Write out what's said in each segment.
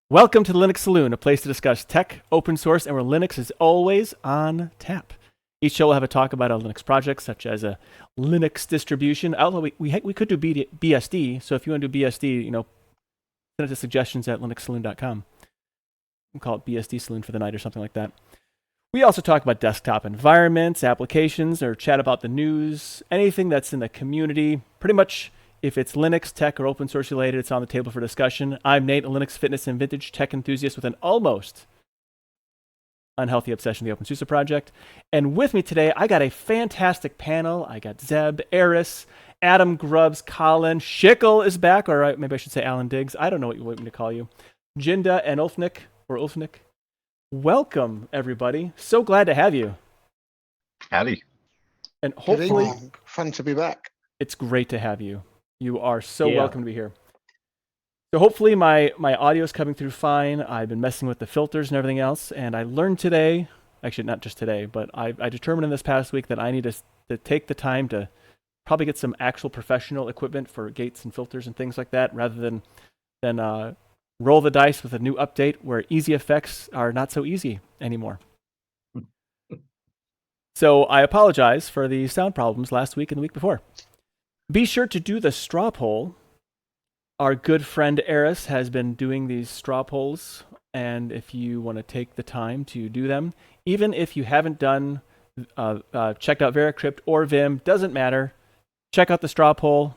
Welcome to the Linux Saloon, a place to discuss tech, open source, and where Linux is always on tap. Each show will have a talk about a Linux project, such as a Linux distribution. Although we could do BSD, so if you want to do BSD, send it to suggestions at linuxsaloon.com. We'll call it BSD Saloon for the night or something like that. We also talk about desktop environments, applications, or chat about the news, anything that's in the community. Pretty much, if it's Linux, tech, or open source related, it's on the table for discussion. I'm Nate, a Linux fitness and vintage tech enthusiast with an almost unhealthy obsession with the Open SUSE project. And with me today, I got a fantastic panel. I got Zeb, Eris, Adam Grubbs, Colin, Shykle is back, or maybe I should say Alan Diggs. I don't know what you want me to call you. Jinda and Ulfnick. Welcome, everybody. So glad to have you. Howdy. And hopefully, fun to be back. It's great to have you. You are so welcome to be here. So hopefully my audio is coming through fine. I've been messing with the filters and everything else, and I learned today, actually not just today, but I determined in this past week that I need to take the time to probably get some actual professional equipment for gates and filters and things like that, rather than roll the dice with a new update where easy effects are not so easy anymore. So I apologize for the sound problems last week and the week before. Be sure to do the straw poll. Our good friend Eris has been doing these straw polls, and if you want to take the time to do them, even if you haven't done, checked out VeraCrypt or VIM, doesn't matter. Check out the straw poll.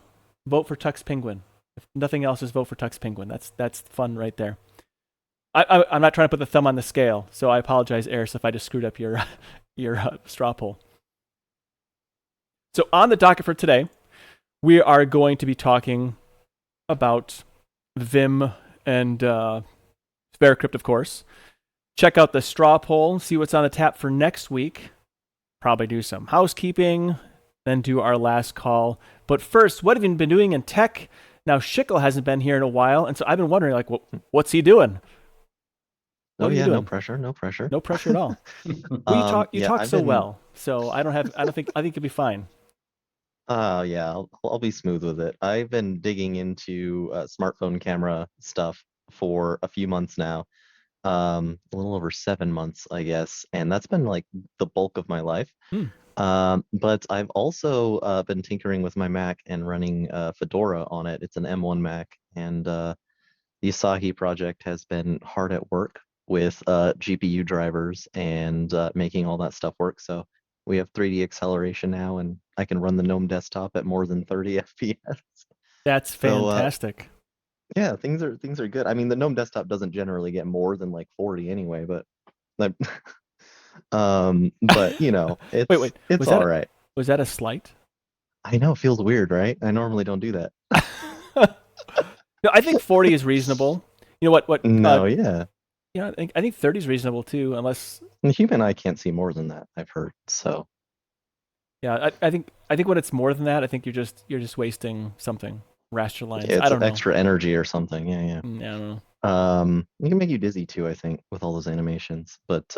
Vote for Tux Penguin. If nothing else, is vote for Tux Penguin. That's fun right there. I'm not trying to put the thumb on the scale, so I apologize, Eris, if I just screwed up your straw poll. So on the docket for today, we are going to be talking about VIM and VeraCrypt, of course. Check out the straw poll, see what's on the tap for next week. Probably do some housekeeping, then do our last call. But first, what have you been doing in tech? Now, Shykle hasn't been here in a while, and so I've been wondering, what's he doing? What are you doing? No pressure. No pressure at all. Well, you talk so well, so I think you'll be fine. Yeah, I'll be smooth with it. I've been digging into smartphone camera stuff for a few months now, a little over 7 months, I guess, and that's been like the bulk of my life. But I've also been tinkering with my Mac and running Fedora on it. It's an M1 Mac, and the Asahi project has been hard at work with GPU drivers and making all that stuff work. So we have 3D acceleration now, and I can run the GNOME desktop at more than 30 FPS. That's fantastic. So, yeah, things are good. I mean, the GNOME desktop doesn't generally get more than like 40 anyway, but but it's it's all right. Was that a slight? I know, it feels weird, right? I normally don't do that. No, I think 40 is reasonable. You know what? No, yeah. Yeah, I think 30 is reasonable too, unless the human eye can't see more than that, I've heard. So yeah, I think when it's more than that, I think you're just wasting something. Raster lines. It's I don't know. Extra energy or something. Yeah. I don't know. It can make you dizzy too, I think, with all those animations. But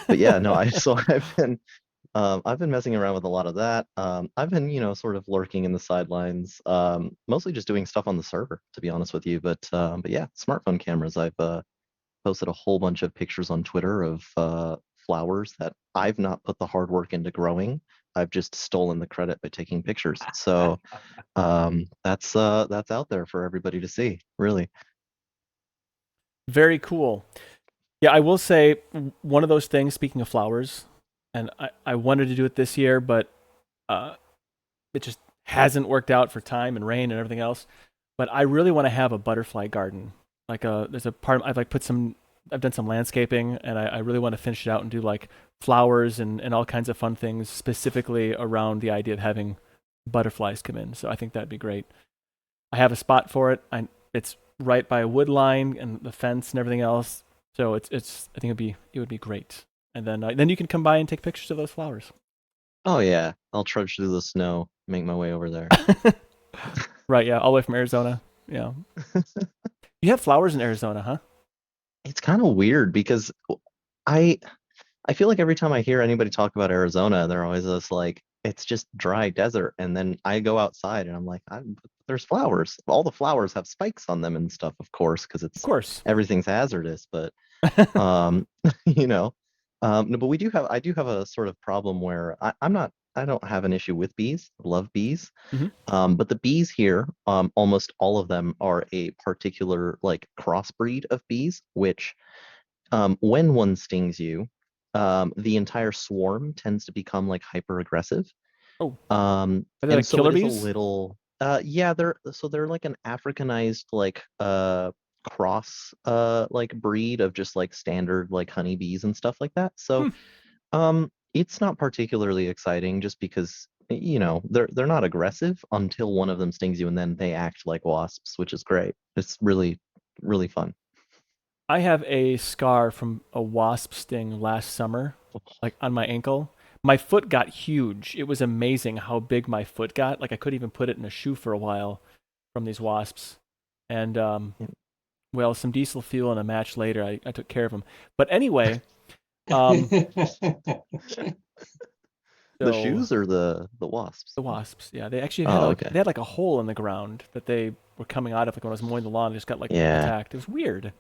yeah, no. I've been messing around with a lot of that. I've been, sort of lurking in the sidelines, mostly just doing stuff on the server, to be honest with you. But yeah, smartphone cameras. I've posted a whole bunch of pictures on Twitter of flowers that I've not put the hard work into growing. I've just stolen the credit by taking pictures. So that's out there for everybody to see, really. Very cool. Yeah, I will say one of those things, speaking of flowers, and I wanted to do it this year, but it just hasn't worked out for time and rain and everything else. But I really want to have a butterfly garden. There's a part I've done some landscaping, and I really want to finish it out and do like flowers and all kinds of fun things specifically around the idea of having butterflies come in. So I think that'd be great. I have a spot for it. It's right by a wood line and the fence and everything else. So I think it would be great. And then you can come by and take pictures of those flowers. Oh yeah, I'll trudge through the snow, make my way over there. Right, yeah, all the way from Arizona. Yeah. You have flowers in Arizona, huh? It's kind of weird because I feel like every time I hear anybody talk about Arizona, they're always just like, it's just dry desert. And then I go outside and I'm like, there's flowers. All the flowers have spikes on them and stuff, of course, because Of it's course. everything's hazardous. But um, you know, no, but I do have a sort of problem where I don't have an issue with bees. I love bees. Hmm. But the bees here, almost all of them are a particular like crossbreed of bees, which when one stings you, the entire swarm tends to become like hyper aggressive. Oh, are they And like so killer it is a bees? little, yeah, they're like an Africanized like cross like breed of just like standard like honeybees and stuff like that. So Hmm. it's not particularly exciting just because they're not aggressive until one of them stings you and then they act like wasps, which is great. It's really, really fun. I have a scar from a wasp sting last summer, like on my ankle. My foot got huge. It was amazing how big my foot got. Like I couldn't even put it in a shoe for a while from these wasps. And well, some diesel fuel and a match later, I took care of them. But anyway, um, The so shoes or the wasps? the wasps, yeah, they actually had Oh, like okay. they had like a hole in the ground that they were coming out of, like when I was mowing the lawn. They just got like Yeah. attacked. It was weird,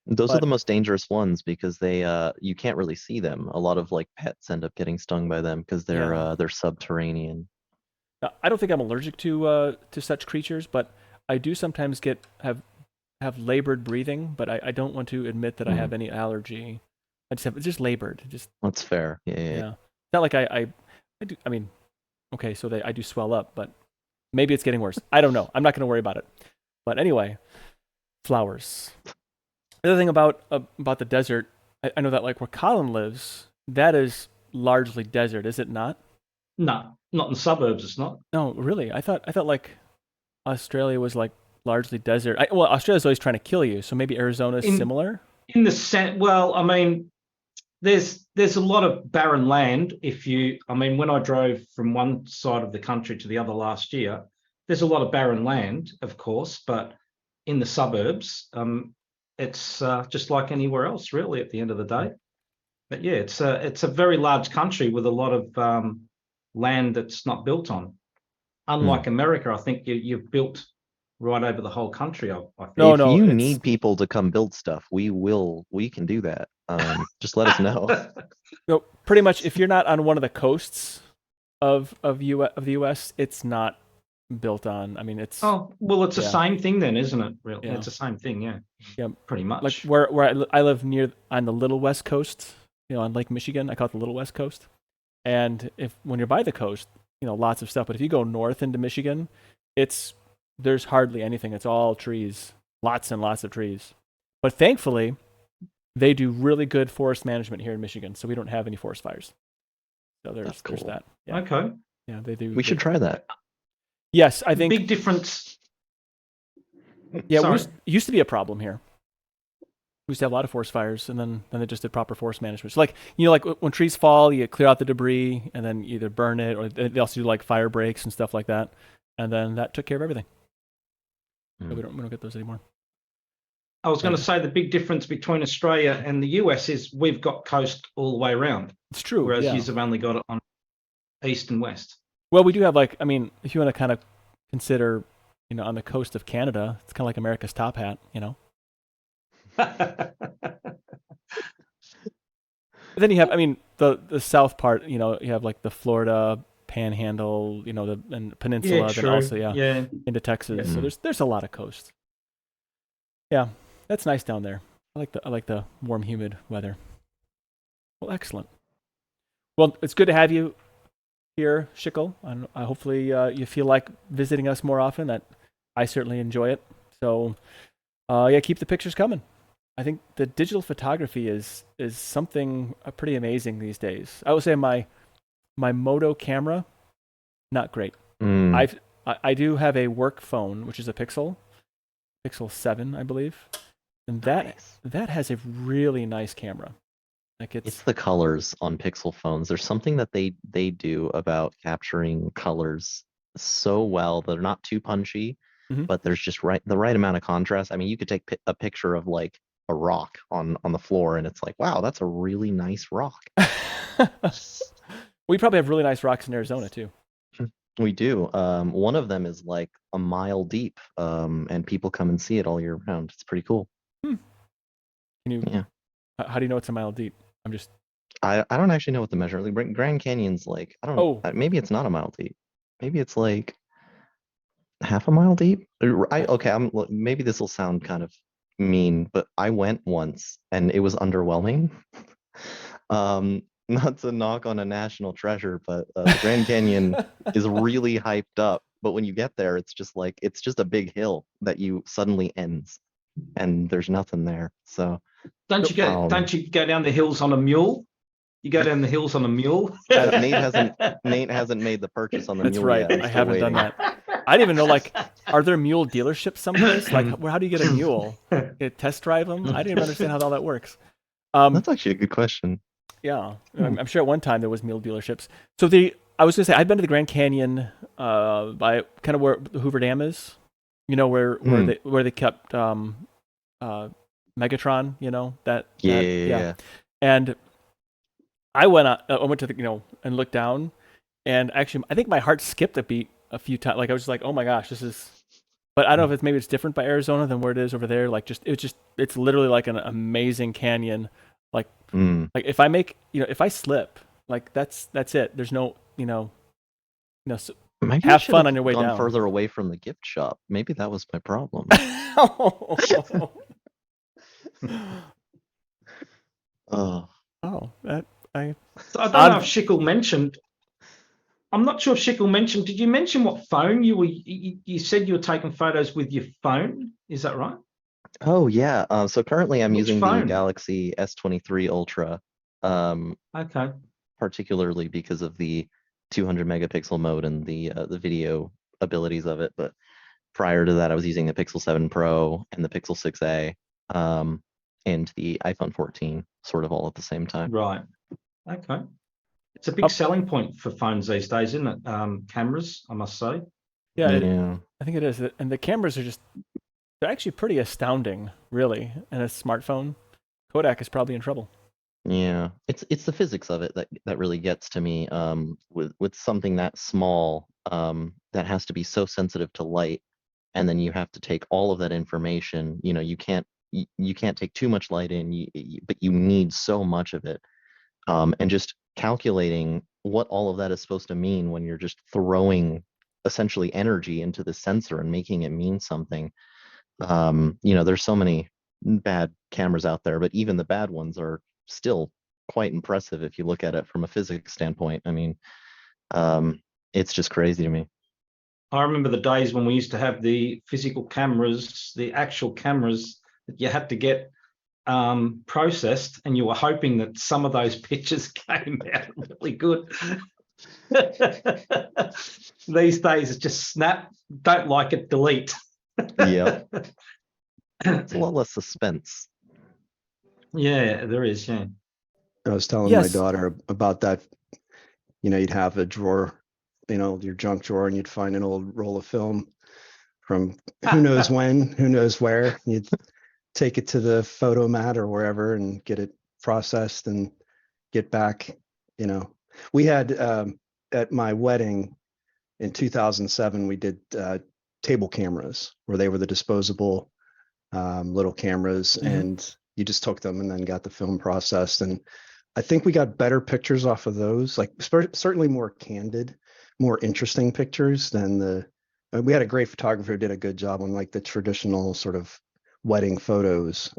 Those are the but most dangerous ones because they you can't really see them. A lot of like pets end up getting stung by them because yeah. they're subterranean. Now, I don't think I'm allergic to such creatures, but I do sometimes have labored breathing, but I don't want to admit that I Hmm. have any allergy. It's just labored. Just That's fair. Yeah, yeah, yeah. yeah. It's not like I do. I mean, okay, so I do swell up, but maybe it's getting worse. I don't know. I'm not going to worry about it. But anyway, flowers. The other thing about the desert, I know that like where Colin lives, that is largely desert, is it not? No, not in the suburbs. It's not. No, really. I thought like Australia was like largely desert. Well, Australia's always trying to kill you, so maybe Arizona is In similar. in the sense, well, I mean, there's a lot of barren land. I mean, when I drove from one side of the country to the other last year, there's a lot of barren land, of course, but in the suburbs, it's just like anywhere else, really. At the end of the day, but yeah, it's a very large country with a lot of land that's not built on. Hmm. Unlike America, I think you've built right over the whole country. I No, think. If no, you it's need people to come build stuff, we can do that. Just let us know. no, pretty much if you're not on one of the coasts of the US, it's not built on. I mean, it's Oh, well, it's the yeah, same thing then, isn't it? Really, yeah, it's the same thing, yeah, yeah. pretty Like much. where I live near on the Little West Coast, on Lake Michigan. I call it the Little West Coast. And if when you're by the coast, lots of stuff. But if you go north into Michigan, it's there's hardly anything. It's all trees, lots and lots of trees. But thankfully, they do really good forest management here in Michigan, so we don't have any forest fires. So That's there's cool. that. Yeah, Okay, yeah, they do. We should try that. Yes, I think. big difference. Yeah, Sorry. it used to be a problem here. We used to have a lot of forest fires, and then they just did proper forest management. So like like when trees fall, you clear out the debris, and then either burn it, or they also do like fire breaks and stuff like that, and then that took care of everything. So Hmm. we don't get those anymore. I was going to But say the big difference between Australia and the US is we've got coast all the way around, it's true, whereas yeah. you've only got it on east and west. Well, we do have like, I mean, if you want to kind of consider, on the coast of Canada, it's kind of like America's top hat. But then you have, I mean, the south part, you have like the Florida Panhandle, and Yeah, Peninsula, then true. also Yeah, into Texas. yeah. So there's a lot of coast. Yeah, that's nice down there. I like the warm, humid weather. Well, excellent. Well, it's good to have you here, Shykle. And hopefully you feel like visiting us more often. That I certainly enjoy it. So yeah, keep the pictures coming. I think the digital photography is something pretty amazing these days. I would say my Moto camera, not great. Mm, I do have a work phone, which is a Pixel 7, I believe, and nice. that has a really nice camera. Like It's the colors on Pixel phones. There's something that they do about capturing colors so well. They're not too punchy, Mhm. but there's just the right amount of contrast. I mean, you could take a picture of like a rock on the floor, and it's like, wow, that's a really nice rock. We probably have really nice rocks in Arizona too. We do. One of them is like a mile deep, and people come and see it all year round. It's pretty cool. Can you? Yeah. How do you know it's a mile deep? I'm just. I don't actually know what the measure. Like Grand Canyon's like, I don't. Oh. Maybe it's not a mile deep. Maybe it's like half a mile deep. Okay. Maybe this will sound kind of mean, but I went once and it was underwhelming. Not to knock on a national treasure, but the Grand Canyon is really hyped up. But when you get there, it's just a big hill that you suddenly ends, and there's nothing there. So Don't you go down the hills on a mule? You go down the hills on a mule. Nate hasn't made the purchase on the That's mule right. yet. I haven't done that. I didn't even know. Like, are there mule dealerships someplace? Like, how do you get a mule? Test drive them? I didn't even understand how all that works. That's actually a good question. Yeah, I'm sure at one time there was mule dealerships. So I was gonna say I've been to the Grand Canyon, by kind of where the Hoover Dam is. You know where they kept Megatron. You know that. Yeah. And I went to the and looked down, and actually I think my heart skipped a beat a few times. Like I was just like, oh my gosh, this is. But I don't know if maybe it's different by Arizona than where it is over there. Like it's literally like an amazing canyon. Like if I slip, like that's it. There's no so Maybe have fun on your way gone down. further away from the gift shop. Maybe that was my problem. That I. So I don't know if Shykle mentioned. I'm not sure if Shykle mentioned. Did you mention what phone you were? You said you were taking photos with your phone. Is that right? Oh yeah. So currently I'm using phone? the Galaxy S23 Ultra. Okay. Particularly because of the 200 megapixel mode and the video abilities of it. But prior to that, I was using the Pixel 7 Pro and the Pixel 6a, and the iPhone 14, sort of all at the same time. Right. Okay. It's a big selling point for phones these days, isn't it? Cameras, I must say. Yeah. I think it is. And the cameras are they're actually pretty astounding, really. And a smartphone, Kodak is probably in trouble. Yeah, it's the physics of it that really gets to me. With something that small, that has to be so sensitive to light, and then you have to take all of that information. You can't take too much light in, but you need so much of it. And just calculating what all of that is supposed to mean when you're just throwing essentially energy into the sensor and making it mean something. There's so many bad cameras out there, but even the bad ones are still quite impressive if you look at it from a physics standpoint. I mean, it's just crazy to me. I remember the days when we used to have the physical cameras, the actual cameras that you had to get processed, and you were hoping that some of those pictures came out really good. These days it's just snap, don't like it, delete. Yeah. It's a lot less suspense. Yeah, there is. Yeah. I was telling my daughter about that. You'd have a drawer, your junk drawer, and you'd find an old roll of film from who knows when, who knows where. You'd take it to the photomat or wherever and get it processed and get back. We had at my wedding in 2007, we did table cameras where they were the disposable little cameras, and you just took them and then got the film processed. And I think we got better pictures off of those, like certainly more candid, more interesting pictures than we had a great photographer who did a good job on like the traditional sort of wedding photos,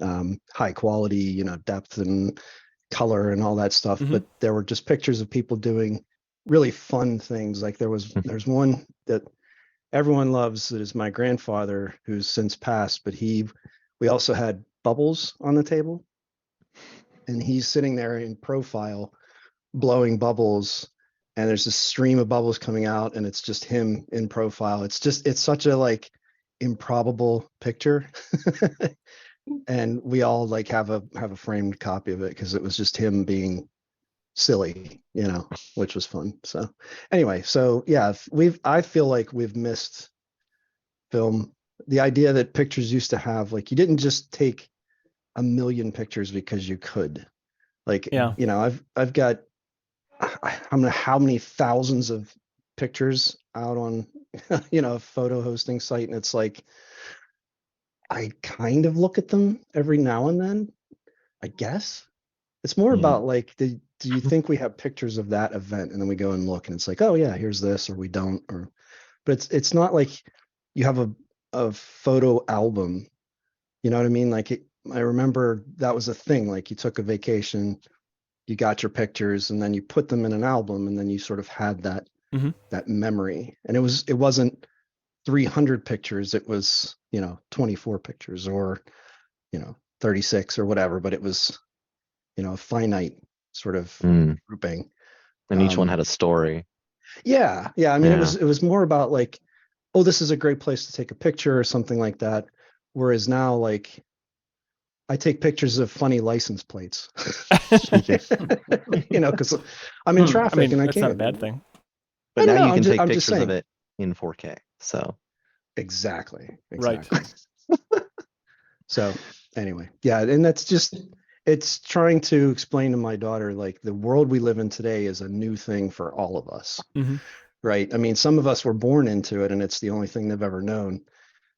high quality, depth and color and all that stuff. But there were just pictures of people doing really fun things. Like there's one that everyone loves that is my grandfather, who's since passed, but we also had bubbles on the table, and he's sitting there in profile blowing bubbles, and there's a stream of bubbles coming out, and it's just him in profile. It's such a like improbable picture. And we all like have a framed copy of it because it was just him being silly, which was fun. So anyway, yeah, I feel like we've missed film. The idea that pictures used to have, like, you didn't just take a million pictures because you could. Like, yeah. I've got I don't know how many thousands of pictures out on, a photo hosting site. And it's like, I kind of look at them every now and then, I guess. It's more Yeah. about like, do you think we have pictures of that event? And then we go and look and it's like, oh yeah, here's this, or we don't, but it's not like you have a photo album. You know what I mean? Like I remember that was a thing. Like you took a vacation, you got your pictures, and then you put them in an album, and then you sort of had that that memory. And it wasn't 300 pictures. It was 24 pictures, or 36 or whatever. But it was a finite sort of grouping. And each one had a story. Yeah. I mean, it was more about like, oh, this is a great place to take a picture or something like that. Whereas now, like, I take pictures of funny license plates, because I'm in traffic and I that's can't. not a bad thing. But now you can take I'm pictures of it in 4K. So exactly. Right. So anyway, yeah, and that's just, it's trying to explain to my daughter, like, the world we live in today is a new thing for all of us. Right. I mean, some of us were born into it and it's the only thing they've ever known.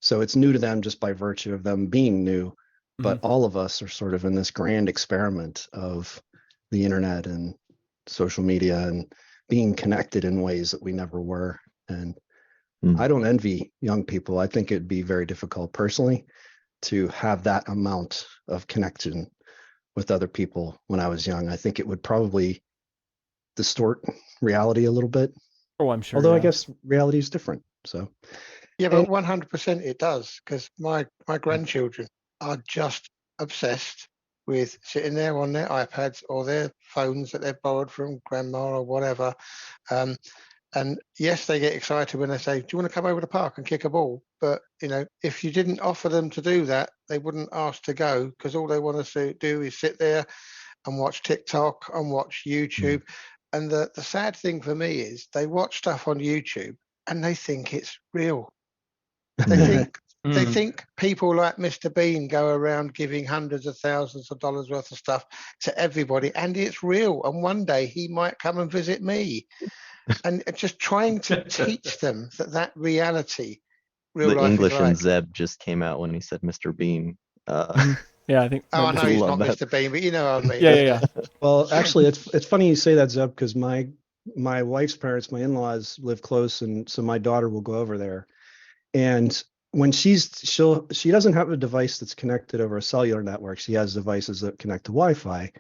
So it's new to them just by virtue of them being new. But all of us are sort of in this grand experiment of the internet and social media and being connected in ways that we never were. And I don't envy young people. I think it'd be very difficult personally to have that amount of connection with other people when I was young. I think it would probably distort reality a little bit. Oh, I'm sure. Although I guess reality is different. So yeah, but 100% it does, because my grandchildren are just obsessed with sitting there on their iPads or their phones that they've borrowed from grandma or whatever. And yes, they get excited when they say, do you want to come over to the park and kick a ball? But, if you didn't offer them to do that, they wouldn't ask to go, because all they want to do is sit there and watch TikTok and watch YouTube. And the sad thing for me is they watch stuff on YouTube and they think it's real. They think people like Mr. Bean go around giving hundreds of thousands of dollars worth of stuff to everybody, and it's real. And one day he might come and visit me. And just trying to teach them that reality, real the life English is and like. Zeb just came out when he said Mr. Bean. Yeah, I think. Oh, I know he's not love that. Mr. Bean, but you know what I mean. Yeah. well, actually, it's funny you say that, Zeb, because my wife's parents, my in-laws, live close, and so my daughter will go over there. And when she doesn't have a device that's connected over a cellular network. She has devices that connect to Wi-Fi.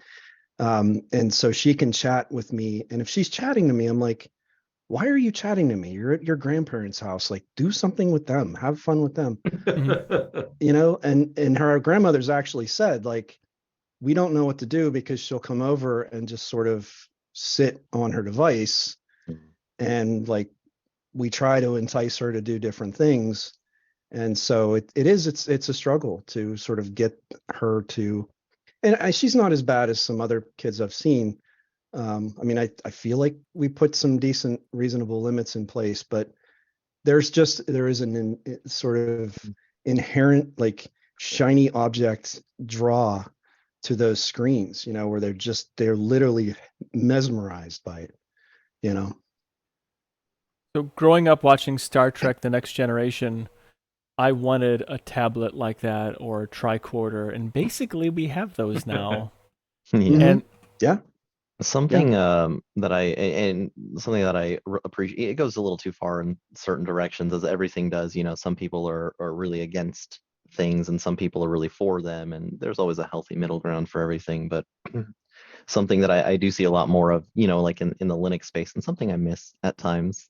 And so she can chat with me. And if she's chatting to me, I'm like, why are you chatting to me? You're at your grandparents' house. Like, do something with them. Have fun with them. And her grandmother's actually said, like, we don't know what to do, because she'll come over and just sort of sit on her device. And like, we try to entice her to do different things. And so it's a struggle to sort of get her to, and she's not as bad as some other kids I've seen. I mean, I feel like we put some decent, reasonable limits in place, but there is an sort of inherent, like, shiny object draw to those screens, where they're literally mesmerized by it, So growing up watching Star Trek: The Next Generation, I wanted a tablet like that or a tricorder, and basically we have those now. And something that I appreciate, it goes a little too far in certain directions, as everything does. Some people are really against things and some people are really for them, and there's always a healthy middle ground for everything. But something that I do see a lot more of, like in the Linux space, and something I miss at times,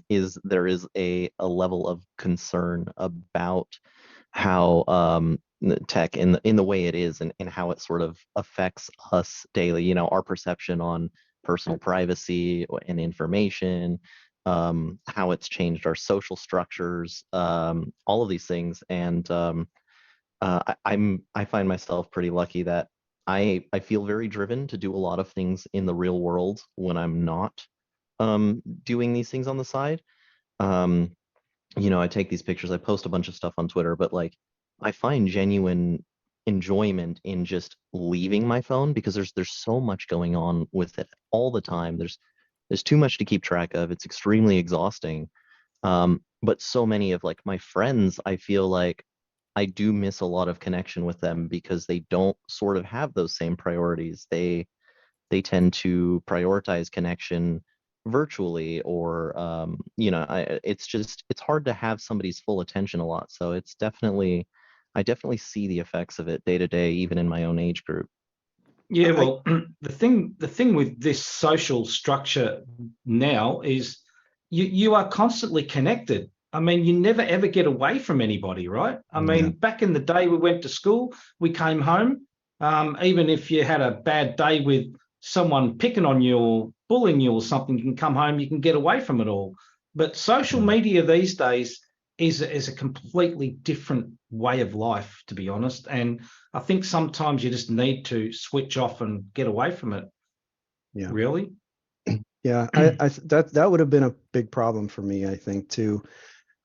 is there is a level of concern about how tech in the way it is, and how it sort of affects us daily, our perception on personal privacy and information, how it's changed our social structures, all of these things. And I find myself pretty lucky that I feel very driven to do a lot of things in the real world when I'm not doing these things on the side. I take these pictures, I post a bunch of stuff on Twitter, but like, I find genuine enjoyment in just leaving my phone, because there's so much going on with it all the time. There's too much to keep track of. It's extremely exhausting. But so many of like my friends, I feel like I do miss a lot of connection with them because they don't sort of have those same priorities. They tend to prioritize connection virtually, or it's hard to have somebody's full attention a lot. So I definitely see the effects of it day to day, even in my own age group. Yeah, well, the thing with this social structure now is you are constantly connected. I mean, you never ever get away from anybody, right? I mean, back in the day, we went to school, we came home. Even if you had a bad day with someone picking on you or bullying you or something, you can come home, you can get away from it all. But social media these days is a completely different way of life, to be honest. And I think sometimes you just need to switch off and get away from it. Yeah. Really? Yeah, that would have been a big problem for me, I think, too. I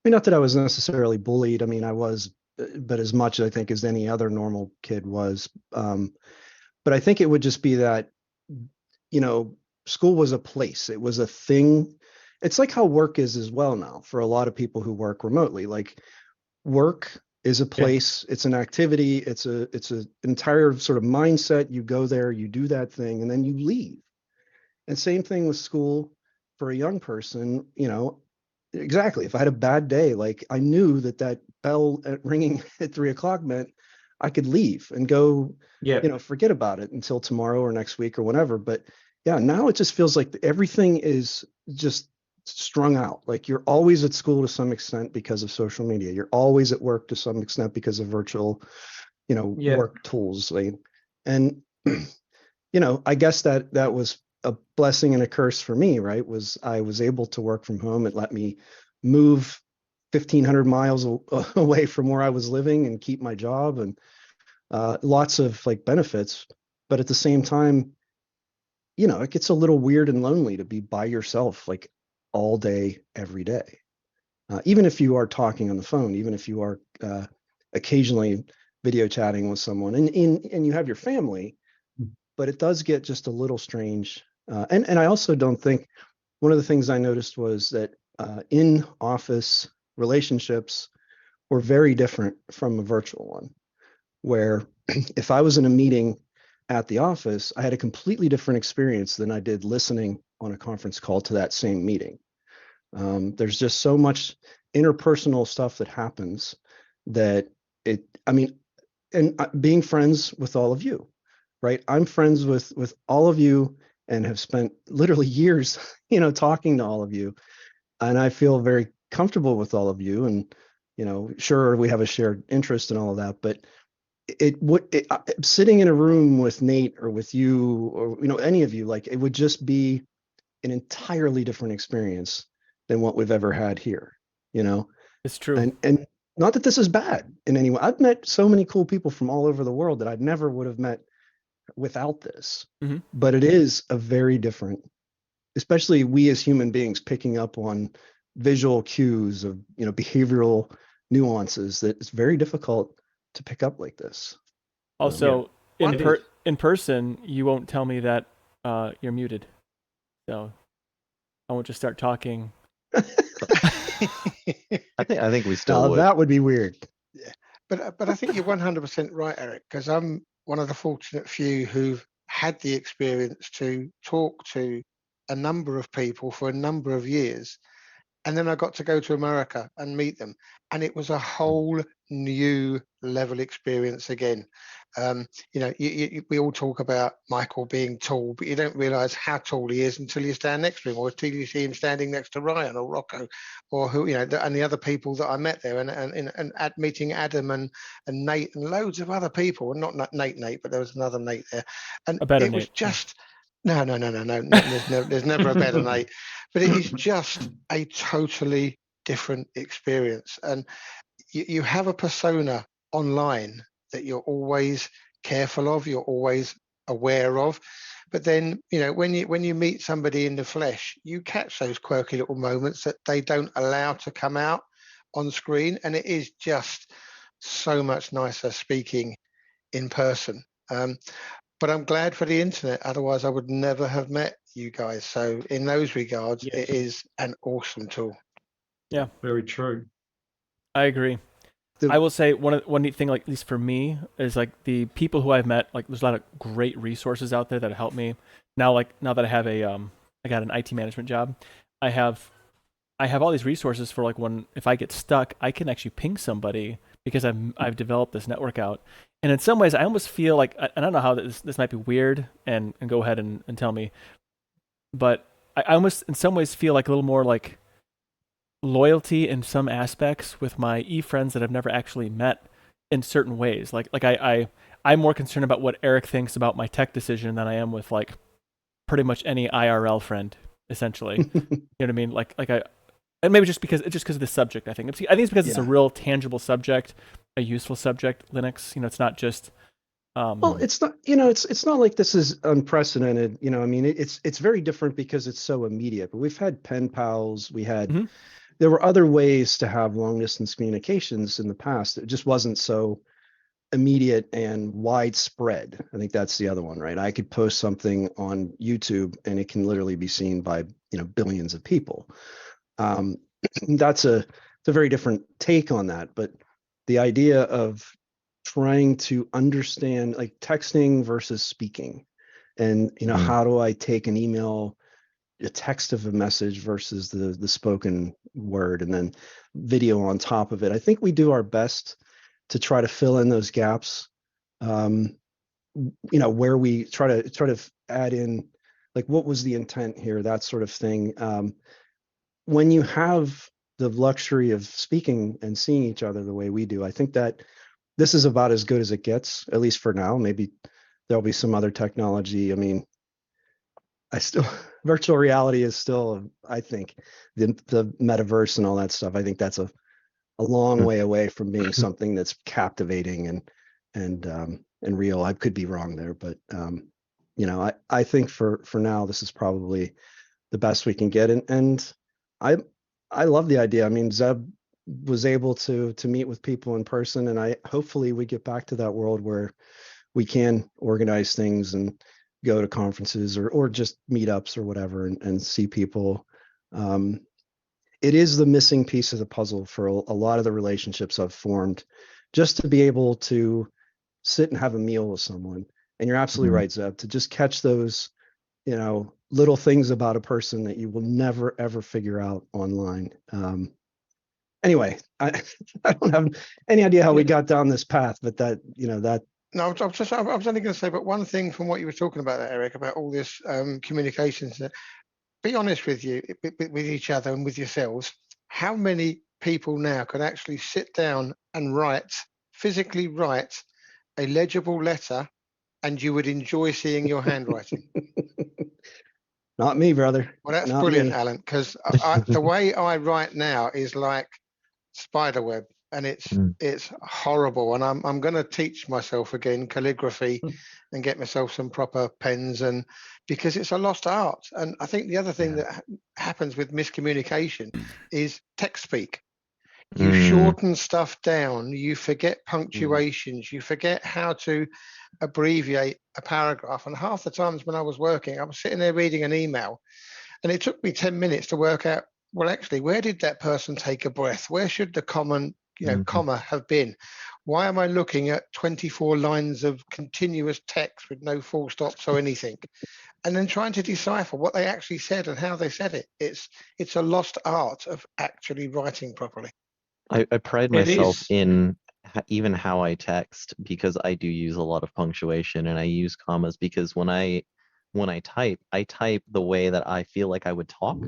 mean, not that I was necessarily bullied. I mean, I was, but as much, I think, as any other normal kid was. But I think it would just be that, school was a place. It was a thing. It's like how work is as well now for a lot of people who work remotely. Like, work is a place, it's an activity, it's an entire sort of mindset. You go there, you do that thing, and then you leave. And same thing with school for a young person, exactly. If I had a bad day, like, I knew that bell ringing at 3:00 meant I could leave and go, forget about it until tomorrow or next week or whatever. But yeah, now it just feels like everything is just strung out. Like, you're always at school to some extent because of social media. You're always at work to some extent because of virtual, work tools. And, I guess that was a blessing and a curse for me, right? I was able to work from home. It let me move 1,500 miles away from where I was living and keep my job, and lots of like benefits. But at the same time, it gets a little weird and lonely to be by yourself, like, all day, every day. Even if you are talking on the phone, even if you are occasionally video chatting with someone, and you have your family, but it does get just a little strange. And I also don't think, one of the things I noticed was that in office relationships were very different from a virtual one, where if I was in a meeting at the office, I had a completely different experience than I did listening on a conference call to that same meeting. There's just so much interpersonal stuff that happens that and being friends with all of you, right? I'm friends with all of you and have spent literally years, talking to all of you. And I feel very comfortable with all of you. And, sure, we have a shared interest in all of that, but sitting in a room with Nate or with you or, any of you, like, it would just be an entirely different experience than what we've ever had here, It's true. And not that this is bad in any way. I've met so many cool people from all over the world that I never would have met without this. Mm-hmm. But it is a very different, especially we as human beings picking up on visual cues of, behavioral nuances that it's very difficult to pick up like this. Also, in person, you won't tell me that you're muted. So I won't just start talking. I think we still would. That would be weird. Yeah, but I think you're 100% right, Eric, because I'm one of the fortunate few who've had the experience to talk to a number of people for a number of years. And then I got to go to America and meet them. And it was a whole new level experience again. We all talk about Michael being tall, but you don't realize how tall he is until you stand next to him, or until you see him standing next to Ryan or Rocco, or who, and the other people that I met there, and at meeting Adam and Nate and loads of other people, and not Nate, but there was another Nate there. And it was just, no. There's never a better Nate. But it is just a totally different experience. And you have a persona online that you're always careful of, you're always aware of. But then, when you meet somebody in the flesh, you catch those quirky little moments that they don't allow to come out on screen. And it is just so much nicer speaking in person. But I'm glad for the internet. Otherwise, I would never have met you guys. So in those regards, Yes. it is an awesome tool. Yeah, Very true. I agree. I will say one neat thing, like at least for me, is like the people who I've met. Like, there's a lot of great resources out there that help me. Now that I have I got an IT management job, I have all these resources for like if I get stuck, I can actually ping somebody because I've developed this network out. And in some ways, I almost feel like, I don't know how this might be weird, and go ahead and tell me, but I almost in some ways feel like a little more like loyalty in some aspects with my friends that I've never actually met in certain ways. Like I'm more concerned about what Eric thinks about my tech decision than I am with like pretty much any IRL friend, essentially. You know what I mean? And maybe just because of the subject. I think it's because it's a real tangible subject, a useful subject. Linux, it's not just. Well, it's not. It's not like this is unprecedented. I mean, it's very different because it's so immediate. But we've had pen pals. We had. There were other ways to have long distance communications in the past. It just wasn't so immediate and widespread. I think that's the other one, right? I could post something on YouTube and it can literally be seen by billions of people. That's a very different take on that. But the idea of trying to understand, like, texting versus speaking, and how do I take an email, a text of a message versus the spoken word, and then video on top of it. I think we do our best to try to fill in those gaps, where we try to add in, like, what was the intent here, that sort of thing. When you have the luxury of speaking and seeing each other the way we do, I think that this is about as good as it gets, at least for now. Maybe there'll be some other technology. I mean, virtual reality is still, I think, the metaverse and all that stuff. I think that's a long way away from being something that's captivating and real. I could be wrong there, but I think for now, this is probably the best we can get. And I love the idea. I mean, Zeb was able to meet with people in person, and hopefully we get back to that world where we can organize things and go to conferences or just meetups or whatever and see people. It is the missing piece of the puzzle for a lot of the relationships I've formed, just to be able to sit and have a meal with someone. And you're absolutely right, Zeb, to just catch those, little things about a person that you will never, ever figure out online. Anyway, I don't have any idea how we got down this path, but that. No, I was only going to say, but one thing from what you were talking about there, Eric, about all this communications, be honest with each other and with yourselves. How many people now can actually sit down and physically write a legible letter, and you would enjoy seeing your handwriting? Not me, brother. Well, that's Not brilliant, me. Alan, because the way I write now is like spiderweb, and it's horrible. And I'm going to teach myself again calligraphy and get myself some proper pens, and because it's a lost art. And I think the other thing that happens with miscommunication is text speak. You shorten stuff down, you forget punctuations, you forget how to abbreviate a paragraph. And half the times when I was working, I was sitting there reading an email, and it took me 10 minutes to work out, well, actually, where did that person take a breath? Where should the comma have been? Why am I looking at 24 lines of continuous text with no full stops or anything? And then trying to decipher what they actually said and how they said it. It's a lost art of actually writing properly. I pride myself in even how I text, because I do use a lot of punctuation and I use commas, because when I type the way that I feel like I would talk.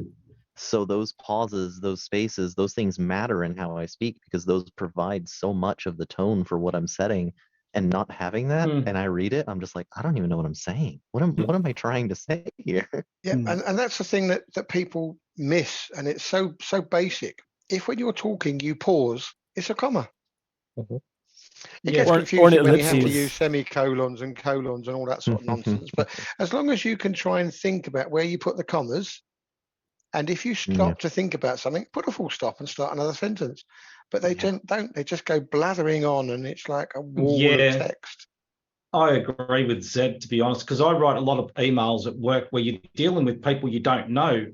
So those pauses, those spaces, those things matter in how I speak, because those provide so much of the tone for what I'm setting. And not having that, and I read it, I'm just like, I don't even know what I'm saying. What am I trying to say here? Yeah, and that's the thing that people miss, and it's so basic. If when you're talking you pause, it's a comma. It gets confusing when you have to use semicolons and colons and all that sort of nonsense. But as long as you can try and think about where you put the commas, and if you stop to think about something, put a full stop and start another sentence. But they don't. They just go blathering on, and it's like a wall of text. I agree with Zed, to be honest, because I write a lot of emails at work where you're dealing with people you don't know,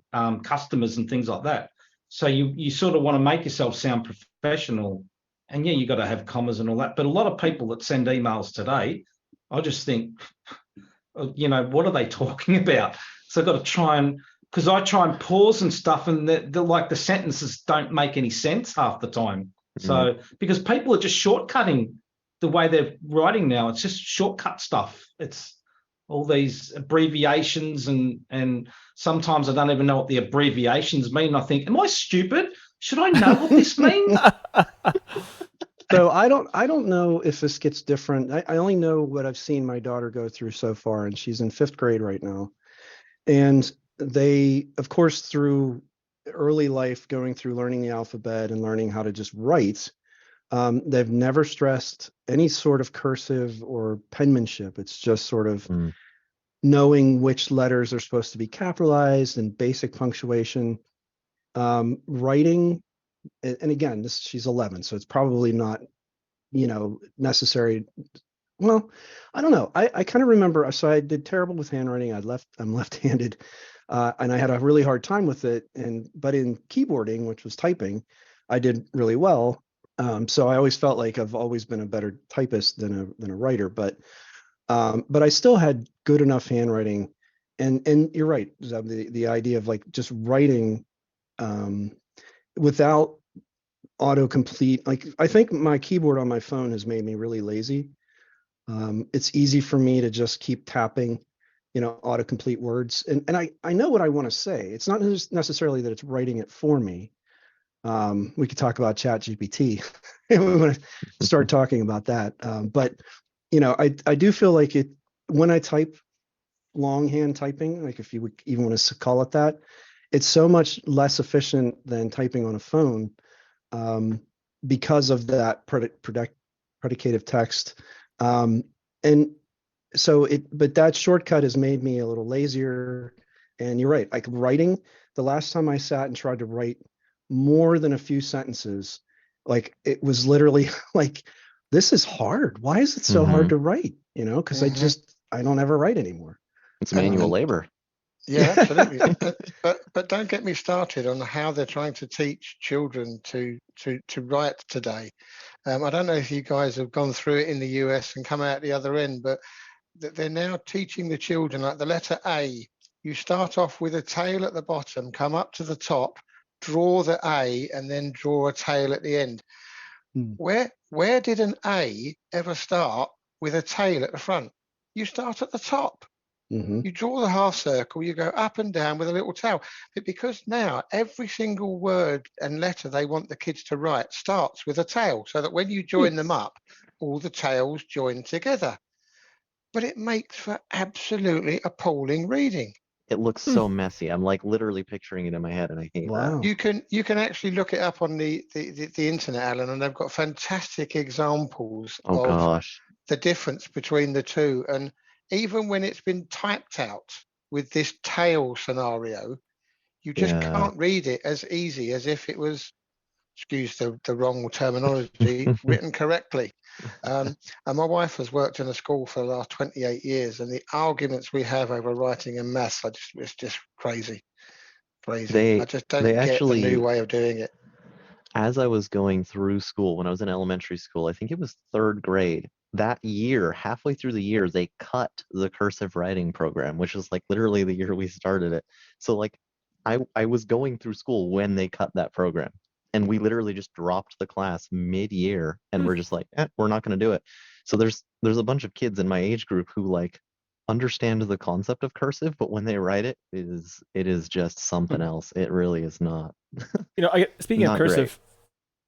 customers and things like that. So you sort of want to make yourself sound professional. And yeah, you got to have commas and all that. But a lot of people that send emails today, I just think, what are they talking about? So I've got to try and, because I try and pause and stuff, and the sentences don't make any sense half the time. So because people are just shortcutting the way they're writing now, it's just shortcut stuff. It's all these abbreviations, and sometimes I don't even know what the abbreviations mean. I think, am I stupid? Should I know what this means? So I don't know if this gets different. I only know what I've seen my daughter go through so far, and she's in 5th grade right now. And they, of course, through early life, going through learning the alphabet and learning how to just write, they've never stressed any sort of cursive or penmanship. It's just sort of knowing which letters are supposed to be capitalized and basic punctuation. Writing, and again, she's 11, so it's probably not, necessary. Well, I don't know. I kind of remember, so I did terrible with handwriting. I'm left-handed, and I had a really hard time with it. But in keyboarding, which was typing, I did really well. So I always felt like I've always been a better typist than a writer. But I still had good enough handwriting. And you're right, the idea of like just writing without autocomplete. Like, I think my keyboard on my phone has made me really lazy. It's easy for me to just keep tapping, autocomplete words. And I know what I want to say. It's not necessarily that it's writing it for me. We could talk about ChatGPT if we want to start talking about that. But, I do feel like when I type longhand typing, like if you would even want to call it that, it's so much less efficient than typing on a phone because of that predicative text. And so but that shortcut has made me a little lazier. And you're right, like writing, the last time I sat and tried to write more than a few sentences, like it was literally like, this is hard. Why is it so hard to write? Because I don't ever write anymore. It's manual labor. Yeah, absolutely. but don't get me started on how they're trying to teach children to write today. I don't know if you guys have gone through it in the US and come out the other end, but they're now teaching the children, like the letter A. You start off with a tail at the bottom, come up to the top, draw the A, and then draw a tail at the end. Where did an A ever start with a tail at the front? You start at the top. You draw the half circle, you go up and down with a little tail. But because now every single word and letter they want the kids to write starts with a tail, so that when you join them up, all the tails join together. But it makes for absolutely appalling reading. It looks so messy. I'm like literally picturing it in my head, and I hate that. You can actually look it up on the internet, Alan, and they've got fantastic examples of the difference between the two. And even when it's been typed out with this tail scenario, you just can't read it as easy as if it was, excuse the wrong terminology, written correctly. And my wife has worked in a school for the last 28 years, and the arguments we have over writing and maths it's just crazy. I just don't get the new way of doing it. As I was going through school, when I was in elementary school, I think it was 3rd grade, that year, halfway through the year, they cut the cursive writing program, which was like literally the year we started it. So like I was going through school when they cut that program, and we literally just dropped the class mid-year, and we're just like, we're not going to do it. So there's a bunch of kids in my age group who like understand the concept of cursive, but when they write it is just something else. It really is not. Speaking of cursive,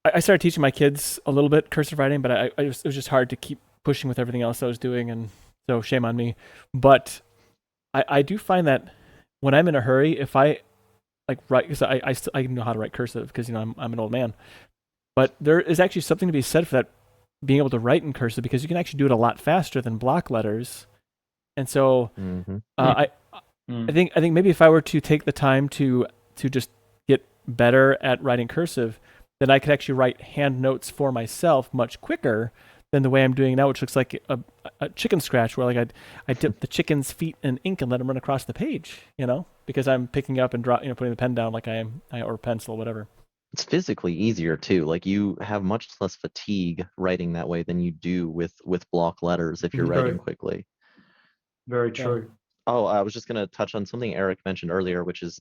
I started teaching my kids a little bit cursive writing, but it was just hard to keep pushing with everything else I was doing, and so shame on me. But I do find that when I'm in a hurry, if I like write, because I know how to write cursive because I'm an old man, but there is actually something to be said for that, being able to write in cursive, because you can actually do it a lot faster than block letters. And so I think maybe if I were to take the time to just get better at writing cursive, then I could actually write hand notes for myself much quicker than the way I'm doing now, which looks like a chicken scratch, where like I dip the chicken's feet in ink and let them run across the page, because I'm picking up and putting the pen down like or pencil, whatever. It's physically easier too. Like you have much less fatigue writing that way than you do with block letters if you're writing quickly. Very true. Oh, I was just going to touch on something Eric mentioned earlier, which is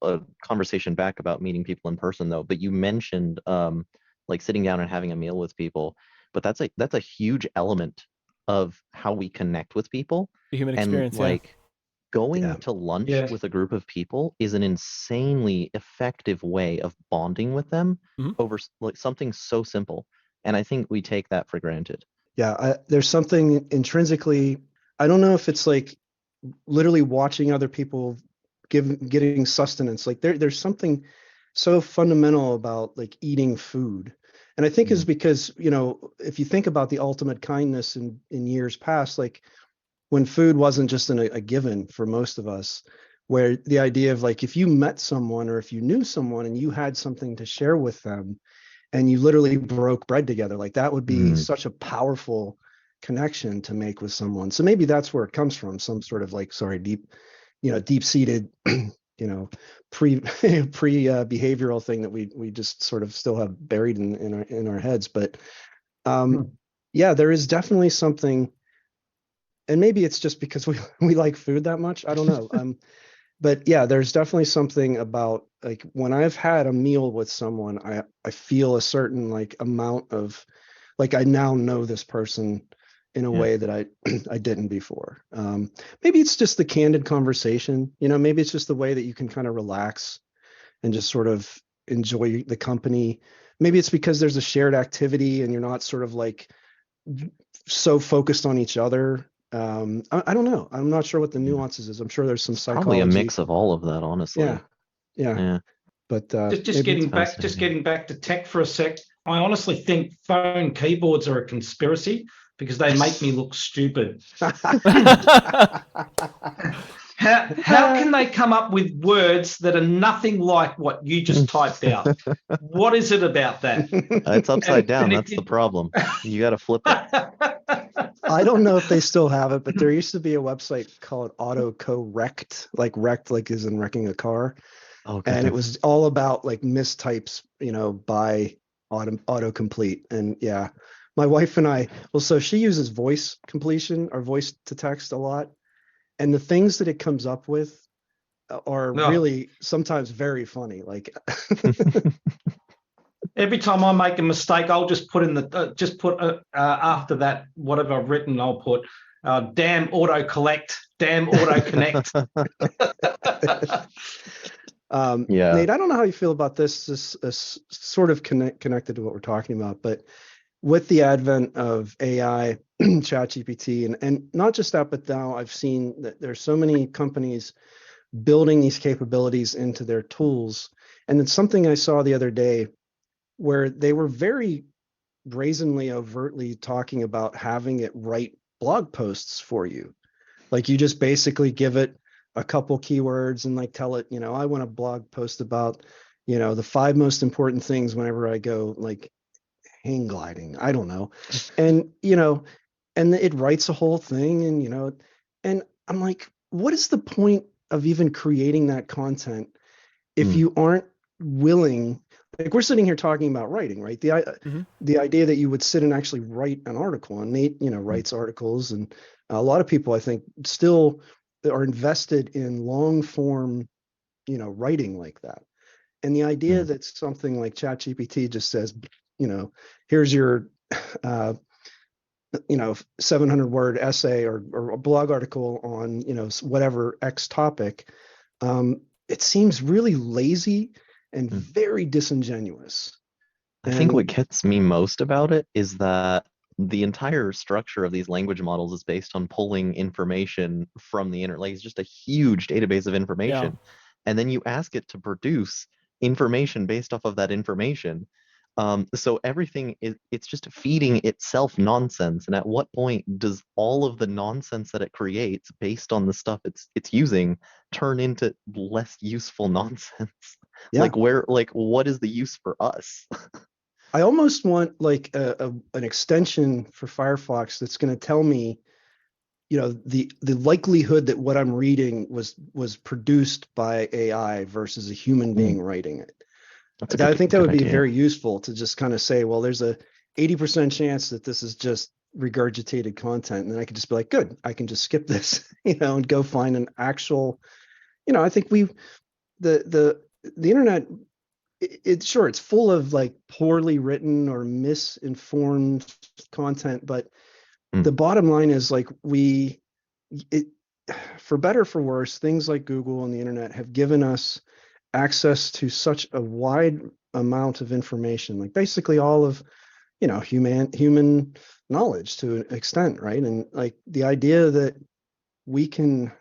a conversation back about meeting people in person, though. But you mentioned like sitting down and having a meal with people, but that's a huge element of how we connect with people. The human experience, and like going to lunch Yeah. with a group of people is an insanely effective way of bonding with them over like something so simple. And I think we take that for granted. Yeah, there's something intrinsically, I don't know if it's like literally watching other people getting sustenance. Like there's something so fundamental about like eating food. And I think is because, if you think about the ultimate kindness in years past, like when food wasn't just a given for most of us, where the idea of like, if you met someone or if you knew someone and you had something to share with them and you literally broke bread together, like that would be such a powerful connection to make with someone. So maybe that's where it comes from, some sort of like, deep-seated, pre behavioral thing that we just sort of still have buried in our heads. But yeah, there is definitely something, and maybe it's just because we like food that much. I don't know. But yeah, there's definitely something about like when I've had a meal with someone, I feel a certain like amount of like I now know this person in a way that I didn't before. Maybe it's just the candid conversation, maybe it's just the way that you can kind of relax and just sort of enjoy the company. Maybe it's because there's a shared activity and you're not sort of like so focused on each other. I don't know. I'm not sure what the nuances is. I'm sure there's some psychology. Probably a mix of all of that, honestly. Yeah. But just getting back to tech for a sec. I honestly think phone keyboards are a conspiracy because they make me look stupid. How can they come up with words that are nothing like what you just typed out? What is it about that? It's upside down. That's the problem. You got to flip it. I don't know if they still have it, but there used to be a website called autocorrect, like wrecked, like is in wrecking a car. Okay. And it was all about like mistypes, by autocomplete. And yeah, my wife and I, so she uses voice completion or voice to text a lot. And the things that it comes up with are really sometimes very funny. Like every time I make a mistake, I'll just put in after that, whatever I've written, I'll put damn auto collect, damn auto connect. Nate, I don't know how you feel about this sort of connected to what we're talking about, but with the advent of AI, ChatGPT, and not just that, but now I've seen that there's so many companies building these capabilities into their tools. And it's something I saw the other day where they were very brazenly, overtly talking about having it write blog posts for you. Like you just basically give it a couple keywords and like tell it, I want a blog post about, the 5 most important things whenever I go like hang gliding. I don't know. And, and it writes a whole thing and, and I'm like, what is the point of even creating that content if you aren't willing? Like we're sitting here talking about writing, right? The idea that you would sit and actually write an article, and Nate, writes articles, and a lot of people I think still are invested in long form, writing like that. And the idea that something like ChatGPT just says, here's your 700 word essay or a blog article on, whatever X topic, it seems really lazy and very disingenuous. I think what gets me most about it is that the entire structure of these language models is based on pulling information from the internet. Like it's just a huge database of information. Yeah. And then you ask it to produce information based off of that information. So everything it's just feeding itself nonsense. And at what point does all of the nonsense that it creates based on the stuff it's using turn into less useful nonsense? Yeah. Like what is the use for us? I almost want like an extension for Firefox that's going to tell me, the likelihood that what I'm reading was produced by AI versus a human being writing it. That's a I think that good would be idea. very useful to just kind of say, well, there's a 80% chance that this is just regurgitated content. And then I could just be like, good, I can just skip this, and go find an actual, I think the internet, it's sure it's full of like poorly written or misinformed content, but the bottom line is like for better or for worse, things like Google and the internet have given us access to such a wide amount of information, like basically all of human knowledge to an extent, right? And like the idea that we can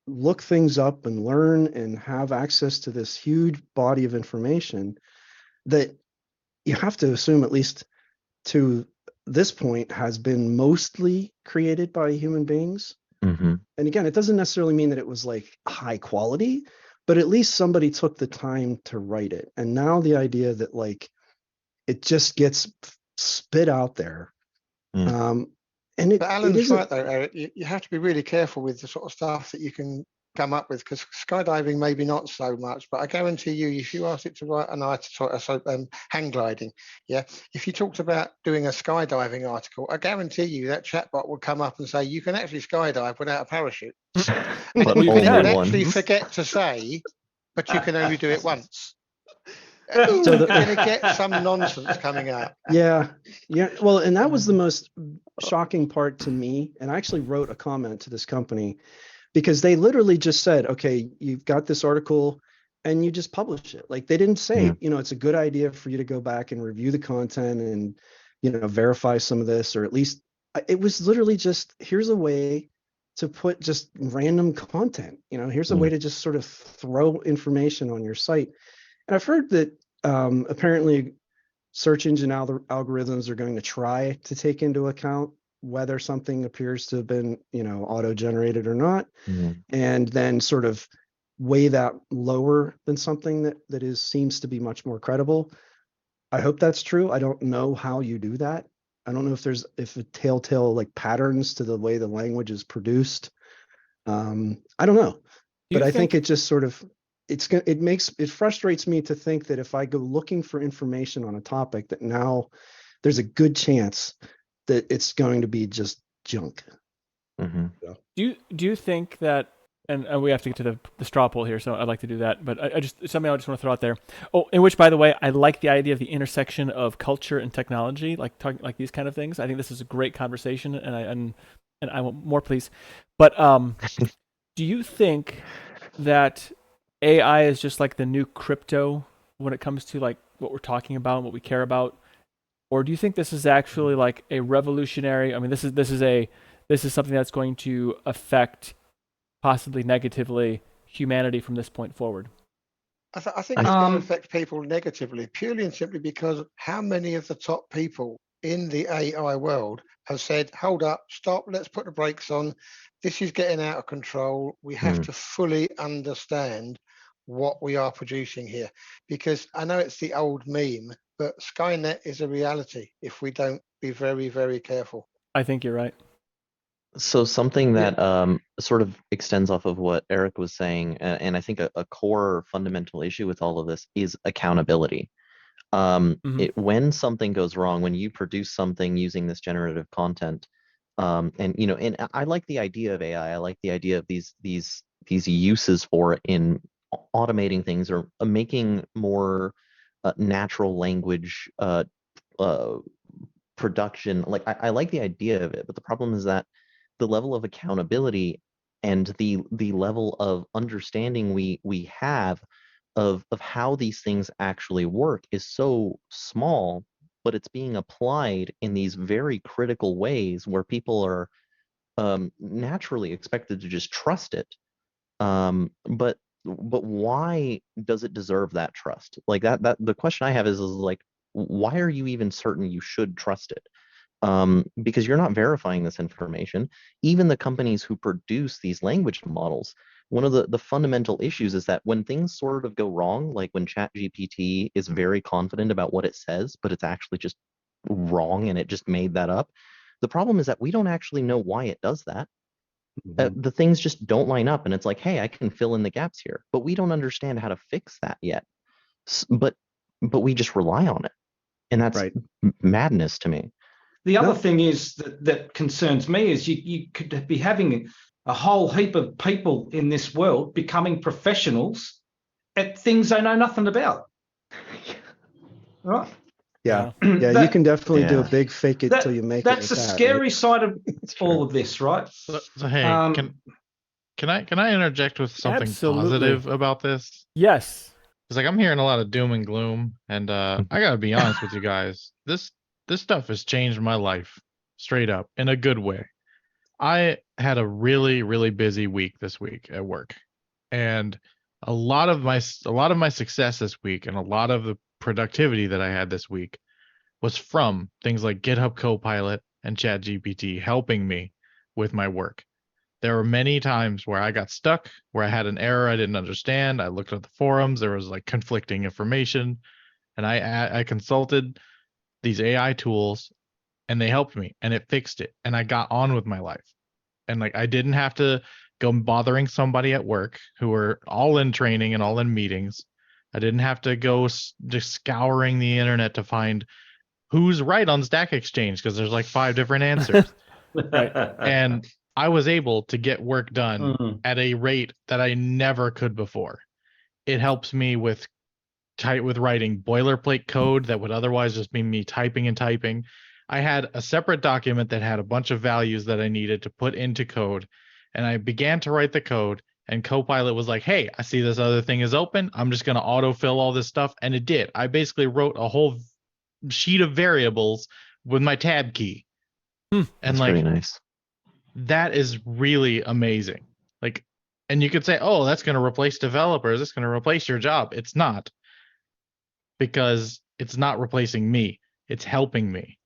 look things up and learn and have access to this huge body of information that you have to assume, at least to this point, has been mostly created by human beings. And again, it doesn't necessarily mean that it was like high quality, but at least somebody took the time to write it. And now the idea that like it just gets spit out there. And But Alan's right though, Eric. You have to be really careful with the sort of stuff that you can come up with, because skydiving maybe not so much, but I guarantee you, if you asked it to write an article, hang gliding, yeah, if you talked about doing a skydiving article, I guarantee you that chatbot would come up and say you can actually skydive without a parachute, and But it would only actually once. forget to say, but you can only do it once. So You're going to get some nonsense coming out. Yeah. Well, and that was the most shocking part to me. And I actually wrote a comment to this company because they literally just said, okay, you've got this article and you just publish it. Like they didn't say, it's a good idea for you to go back and review the content and, verify some of this, or at least it was literally just, here's a way to put just random content, here's a way to just sort of throw information on your site. And I've heard that apparently search engine algorithms are going to try to take into account whether something appears to have been, auto-generated or not, and then sort of weigh that lower than something that seems to be much more credible. I hope that's true. I don't know how you do that. I don't know if a telltale like patterns to the way the language is produced. I don't know, but I think it just sort of it frustrates me to think that if I go looking for information on a topic, that now there's a good chance that it's going to be just junk. Do you think that, and we have to get to the straw poll here, so I'd like to do that, but I just want to throw out there. Oh, in which, by the way, I like the idea of the intersection of culture and technology, like talking like these kind of things. I think this is a great conversation, and I want more, please. But do you think that AI is just like the new crypto when it comes to like what we're talking about and what we care about? Or do you think this is actually like a revolutionary, I mean, this is something that's going to affect possibly negatively humanity from this point forward? I think it's going to affect people negatively, purely and simply because how many of the top people in the AI world have said, hold up, stop, let's put the brakes on. This is getting out of control. We have to fully understand what we are producing here. Because I know it's the old meme, but Skynet is a reality if we don't be very, very careful. I think you're right. So something that sort of extends off of what Eric was saying, and I think a core fundamental issue with all of this is accountability. When something goes wrong, when you produce something using this generative content, and I like the idea of AI. I like the idea of these uses for it in automating things or making more natural language production. Like I like the idea of it, but the problem is that the level of accountability and the level of understanding we have of how these things actually work is so small, but it's being applied in these very critical ways where people are naturally expected to just trust it. But why does it deserve that trust? Like that the question I have is like, why are you even certain you should trust it? Because you're not verifying this information. Even the companies who produce these language models, one of the fundamental issues is that when things sort of go wrong, like when ChatGPT is very confident about what it says, but it's actually just wrong and it just made that up, the problem is that we don't actually know why it does that. The things just don't line up, and it's like, hey, I can fill in the gaps here, but we don't understand how to fix that yet. But we just rely on it, and that's Right. madness to me. The other thing is that concerns me is you could be having a whole heap of people in this world becoming professionals at things they know nothing about. Right? Yeah. Yeah, you can definitely do a Yeah. big fake it till you make it. That's with the that, scary right? side of It's all true. of this, right? So hey, can I interject with something Absolutely. positive about this? Yes. It's like I'm hearing a lot of doom and gloom, and I gotta be honest with you guys. This stuff has changed my life straight up in a good way. I had a really, really busy week this week at work, and a lot of my success this week and a lot of the productivity that I had this week was from things like GitHub Copilot and ChatGPT helping me with my work. There were many times where I got stuck, where I had an error I didn't understand. I looked at the forums, there was like conflicting information, and I consulted these AI tools, and they helped me, and it fixed it, and I got on with my life. And like I didn't have to go bothering somebody at work who were all in training and all in meetings. I didn't have to go just scouring the internet to find who's right on Stack Exchange because there's like 5 different answers. And I was able to get work done at a rate that I never could before. It helps me with writing boilerplate code that would otherwise just be me typing and typing. I had a separate document that had a bunch of values that I needed to put into code, and I began to write the code, and Copilot was like, hey, I see this other thing is open. I'm just going to autofill all this stuff. And it did. I basically wrote a whole sheet of variables with my tab key. And That's like, pretty nice. that is really amazing. Like, and you could say, oh, that's going to replace developers. It's going to replace your job. It's not, because it's not replacing me. It's helping me.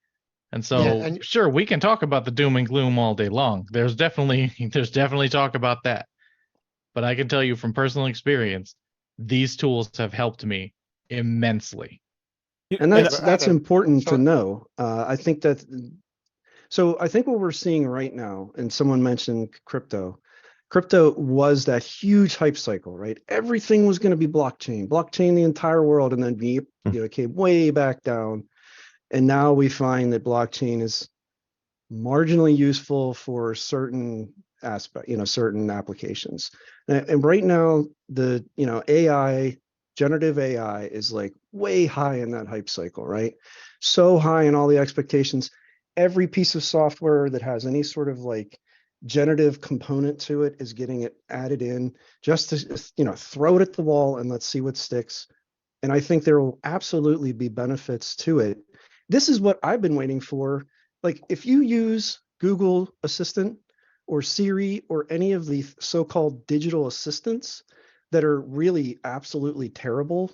And so, sure, we can talk about the doom and gloom all day long. There's definitely talk about that. But I can tell you from personal experience, these tools have helped me immensely. And that's important to know. I think that, so I think what we're seeing right now, and someone mentioned crypto was that huge hype cycle, right? Everything was going to be blockchain the entire world, and then it came way back down. And now we find that blockchain is marginally useful for certain certain applications. And right now, the AI, generative AI is like way high in that hype cycle, right? So high in all the expectations. Every piece of software that has any sort of like generative component to it is getting it added in just to throw it at the wall and let's see what sticks. And I think there will absolutely be benefits to it. This is what I've been waiting for. Like if you use Google Assistant or Siri or any of the so-called digital assistants that are really absolutely terrible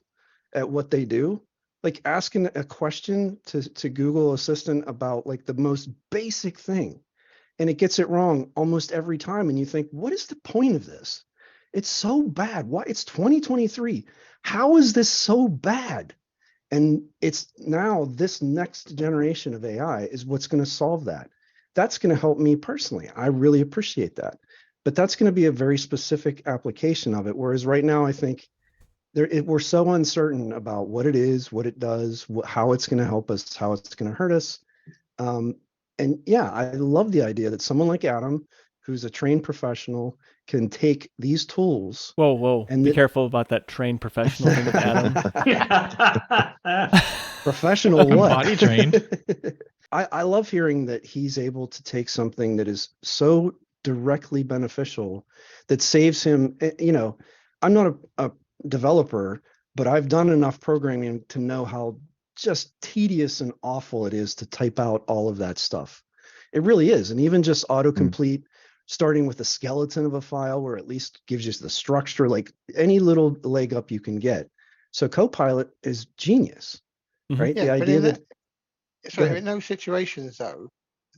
at what they do, like asking a question to Google Assistant about like the most basic thing, and it gets it wrong almost every time. And you think, what is the point of this? It's so bad. Why? It's 2023. How is this so bad? And it's now this next generation of AI is what's going to solve that. That's going to help me personally. I really appreciate that. But that's going to be a very specific application of it. Whereas right now, I think we're so uncertain about what it is, what it does, how it's going to help us, how it's going to hurt us. And yeah, I love the idea that someone like Adam, who's a trained professional, can take these tools. Whoa. And be careful about that trained professional thing with Adam. Professional what? Body trained. I love hearing that he's able to take something that is so directly beneficial that saves him. I'm not a developer, but I've done enough programming to know how just tedious and awful it is to type out all of that stuff. It really is. And even just autocomplete, starting with the skeleton of a file where at least gives you the structure, like any little leg up you can get. So Copilot is genius, right? Yeah, the idea that in those situations though,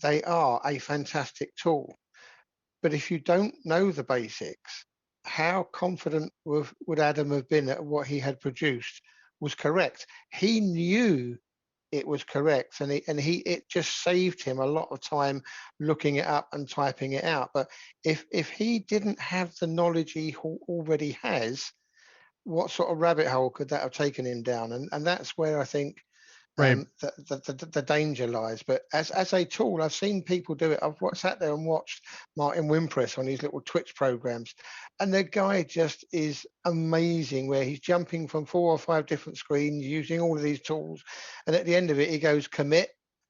they are a fantastic tool. But if you don't know the basics, how confident would Adam have been that what he had produced was correct? He knew it was correct, and it just saved him a lot of time looking it up and typing it out. But if he didn't have the knowledge he already has, what sort of rabbit hole could that have taken him down? And that's where I think Right. the danger lies. But as a tool, I've seen people do it. I've sat there and watched Martin Wimpress on his little Twitch programs, and the guy just is amazing, where he's jumping from 4 or 5 different screens using all of these tools, and at the end of it he goes commit,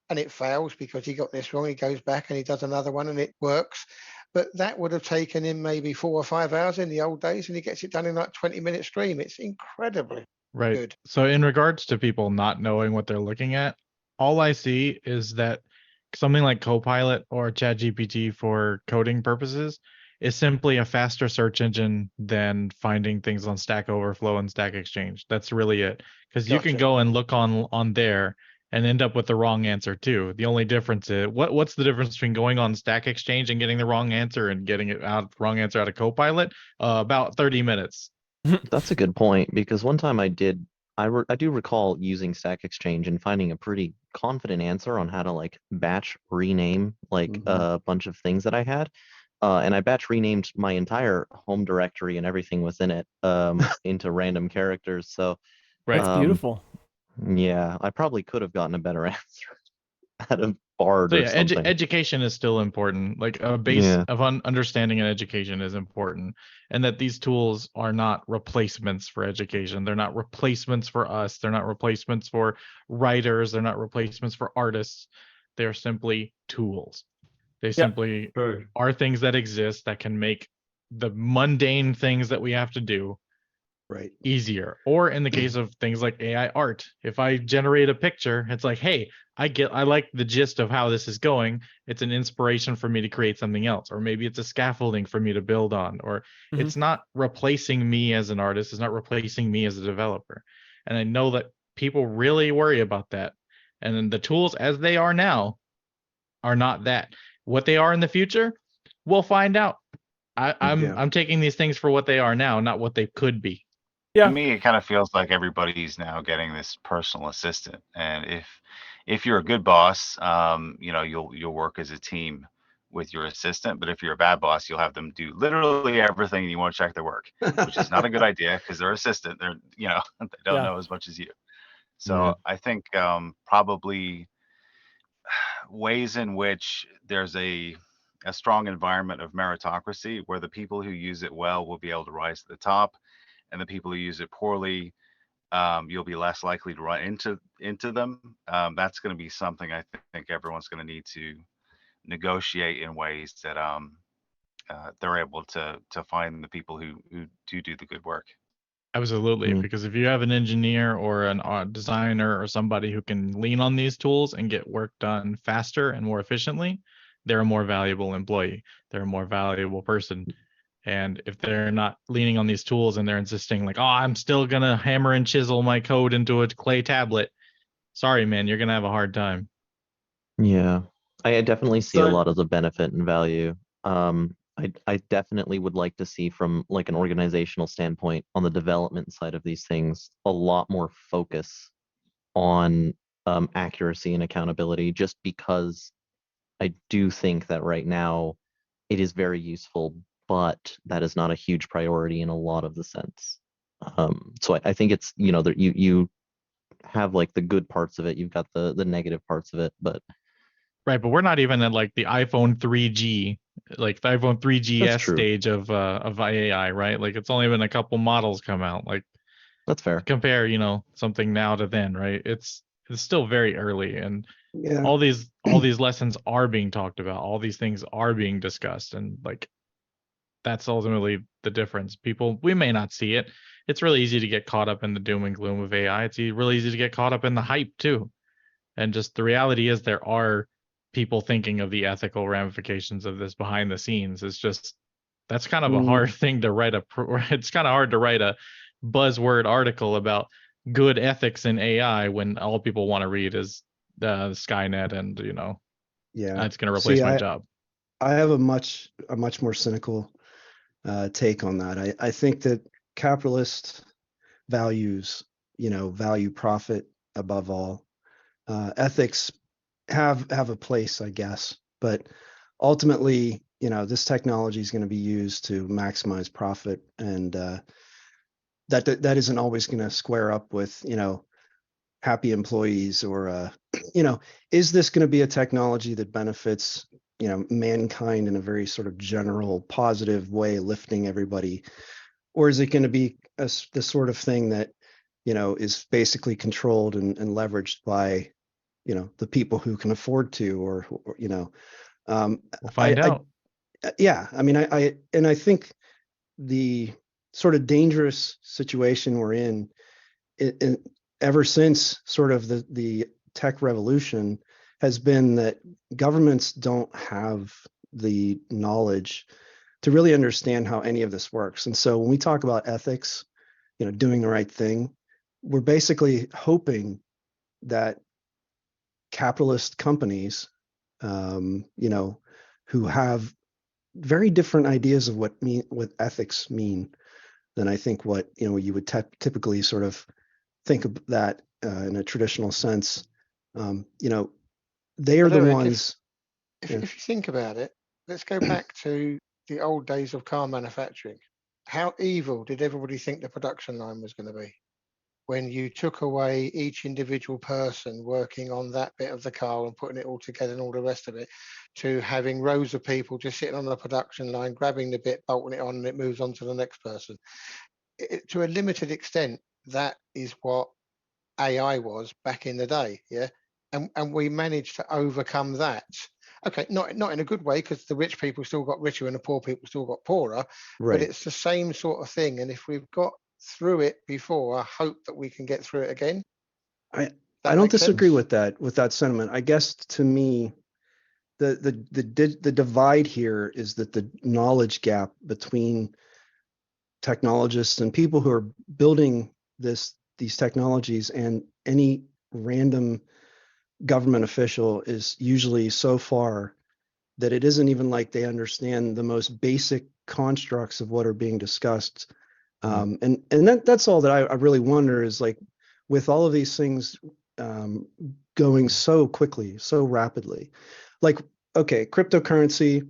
and it fails because he got this wrong. He goes back and he does another one and it works. But that would have taken him maybe 4 or 5 hours in the old days, and he gets it done in like 20-minute stream. It's incredibly Right. good. So in regards to people not knowing what they're looking at, all I see is that something like Copilot or ChatGPT for coding purposes is simply a faster search engine than finding things on Stack Overflow and Stack Exchange. That's really it. Because you can Gotcha. go and look on there and end up with the wrong answer too. The only difference is what's the difference between going on Stack Exchange and getting the wrong answer and getting it wrong answer out of Copilot? About 30 minutes. That's a good point, because one time I do recall using Stack Exchange and finding a pretty confident answer on how to like batch rename like a bunch of things that I had. And I batch renamed my entire home directory and everything within it into random characters. So That's beautiful. yeah, I probably could have gotten a better answer out of Bard So or yeah, something. education is still important. Like a base of understanding and education is important, and that these tools are not replacements for education. They're not replacements for us. They're not replacements for writers. They're not replacements for artists. They're simply tools. They simply are things that exist that can make the mundane things that we have to do Right. easier. Or in the case of things like AI art, if I generate a picture, it's like, hey, I like the gist of how this is going. It's an inspiration for me to create something else, or maybe it's a scaffolding for me to build on, or it's not replacing me as an artist. It's not replacing me as a developer. And I know that people really worry about that. And then the tools as they are now are not that. What they are in the future, we'll find out. I'm taking these things for what they are now, not what they could be. Yeah. To me, it kind of feels like everybody's now getting this personal assistant, and if you're a good boss, you know, you'll work as a team with your assistant. But if you're a bad boss, you'll have them do literally everything, and you want to check their work, which is not a good idea because they're assistant. They're, you know, they don't know as much as you. So I think probably ways in which there's a strong environment of meritocracy where the people who use it well will be able to rise to the top, and the people who use it poorly, you'll be less likely to run into them. That's going to be something I think everyone's going to need to negotiate in ways that they're able to find the people who do the good work. Absolutely, because if you have an engineer or a designer or somebody who can lean on these tools and get work done faster and more efficiently, they're a more valuable employee. They're a more valuable person. And if they're not leaning on these tools and they're insisting like, oh, I'm still going to hammer and chisel my code into a clay tablet, sorry, man, you're going to have a hard time. Yeah, I definitely see a lot of the benefit and value. I definitely would like to see, from like an organizational standpoint, on the development side of these things, a lot more focus on accuracy and accountability, just because I do think that right now it is very useful, but that is not a huge priority in a lot of the sense. So I think it's, you know, that you have like the good parts of it, you've got the negative parts of it, but right. But we're not even at like the iPhone 3G, like the iPhone 3GS stage of AI, right? Like it's only been a couple models come out. Like that's fair. Compare, you know, something now to then, right? It's still very early, and all these lessons are being talked about. All these things are being discussed, and like that's ultimately the difference. People, we may not see it. It's really easy to get caught up in the doom and gloom of AI. It's really easy to get caught up in the hype too. And just the reality is there are people thinking of the ethical ramifications of this behind the scenes. It's just, that's kind of a hard thing to write it's kind of hard to write a buzzword article about good ethics in AI when all people want to read is Skynet and, you know, it's going to replace my job. I have a much more cynical take on that. I think that capitalist values, value profit above all. Ethics have a place, I guess, but ultimately, this technology is going to be used to maximize profit, and that isn't always going to square up with, happy employees, or is this going to be a technology that benefits, mankind in a very sort of general positive way, lifting everybody, or is it going to be the sort of thing that, is basically controlled and leveraged by, the people who can afford to, or We'll find out. Yeah, I mean, I think the sort of dangerous situation we're in, ever since sort of the tech revolution, has been that governments don't have the knowledge to really understand how any of this works. And so when we talk about ethics, doing the right thing, we're basically hoping that capitalist companies, who have very different ideas of what ethics mean than I think what you would typically sort of think of that in a traditional sense. They are But the Eric, ones. if you think about it, let's go back to the old days of car manufacturing. How evil did everybody think the production line was going to be when you took away each individual person working on that bit of the car and putting it all together and all the rest of it, to having rows of people just sitting on the production line, grabbing the bit, bolting it on, and it moves on to the next person. To a limited extent, that is what AI was back in the day, yeah? And we managed to overcome that. Okay, not in a good way, because the rich people still got richer and the poor people still got poorer, Right. but it's the same sort of thing. And if we've got through it before, I hope that we can get through it again. I don't disagree with that sentiment. I guess to me, the divide here is that the knowledge gap between technologists and people who are building these technologies and any random government official is usually so far that it isn't even like they understand the most basic constructs of what are being discussed. And that's all that I really wonder is, like, with all of these things going so quickly, so rapidly, like, okay, cryptocurrency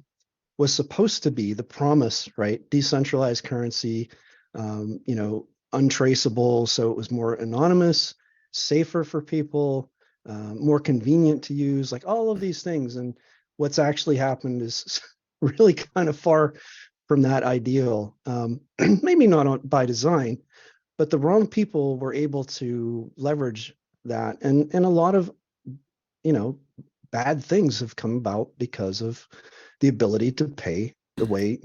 was supposed to be the promise, right? Decentralized currency, untraceable, so it was more anonymous, safer for people, more convenient to use, like all of these things. And what's actually happened is really kind of far from that ideal. Maybe not by design, but the wrong people were able to leverage that, and a lot of bad things have come about because of the ability to pay the way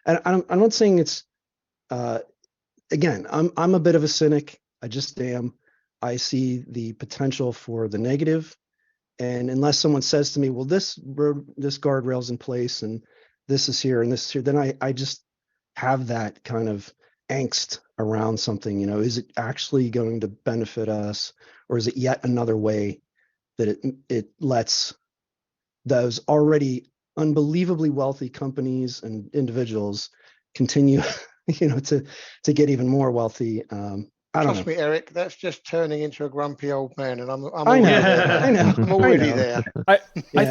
and I'm not saying it's again, I'm a bit of a cynic. I just am. I see the potential for the negative, and unless someone says to me, well, this guardrail's in place and this is here and this is here, then I just have that kind of angst around something. Is it actually going to benefit us, or is it yet another way that it lets those already unbelievably wealthy companies and individuals continue to get even more wealthy? I don't know. Trust me, Eric, that's just turning into a grumpy old man, and I'm I know, already there. I know, I'm already I know. there. I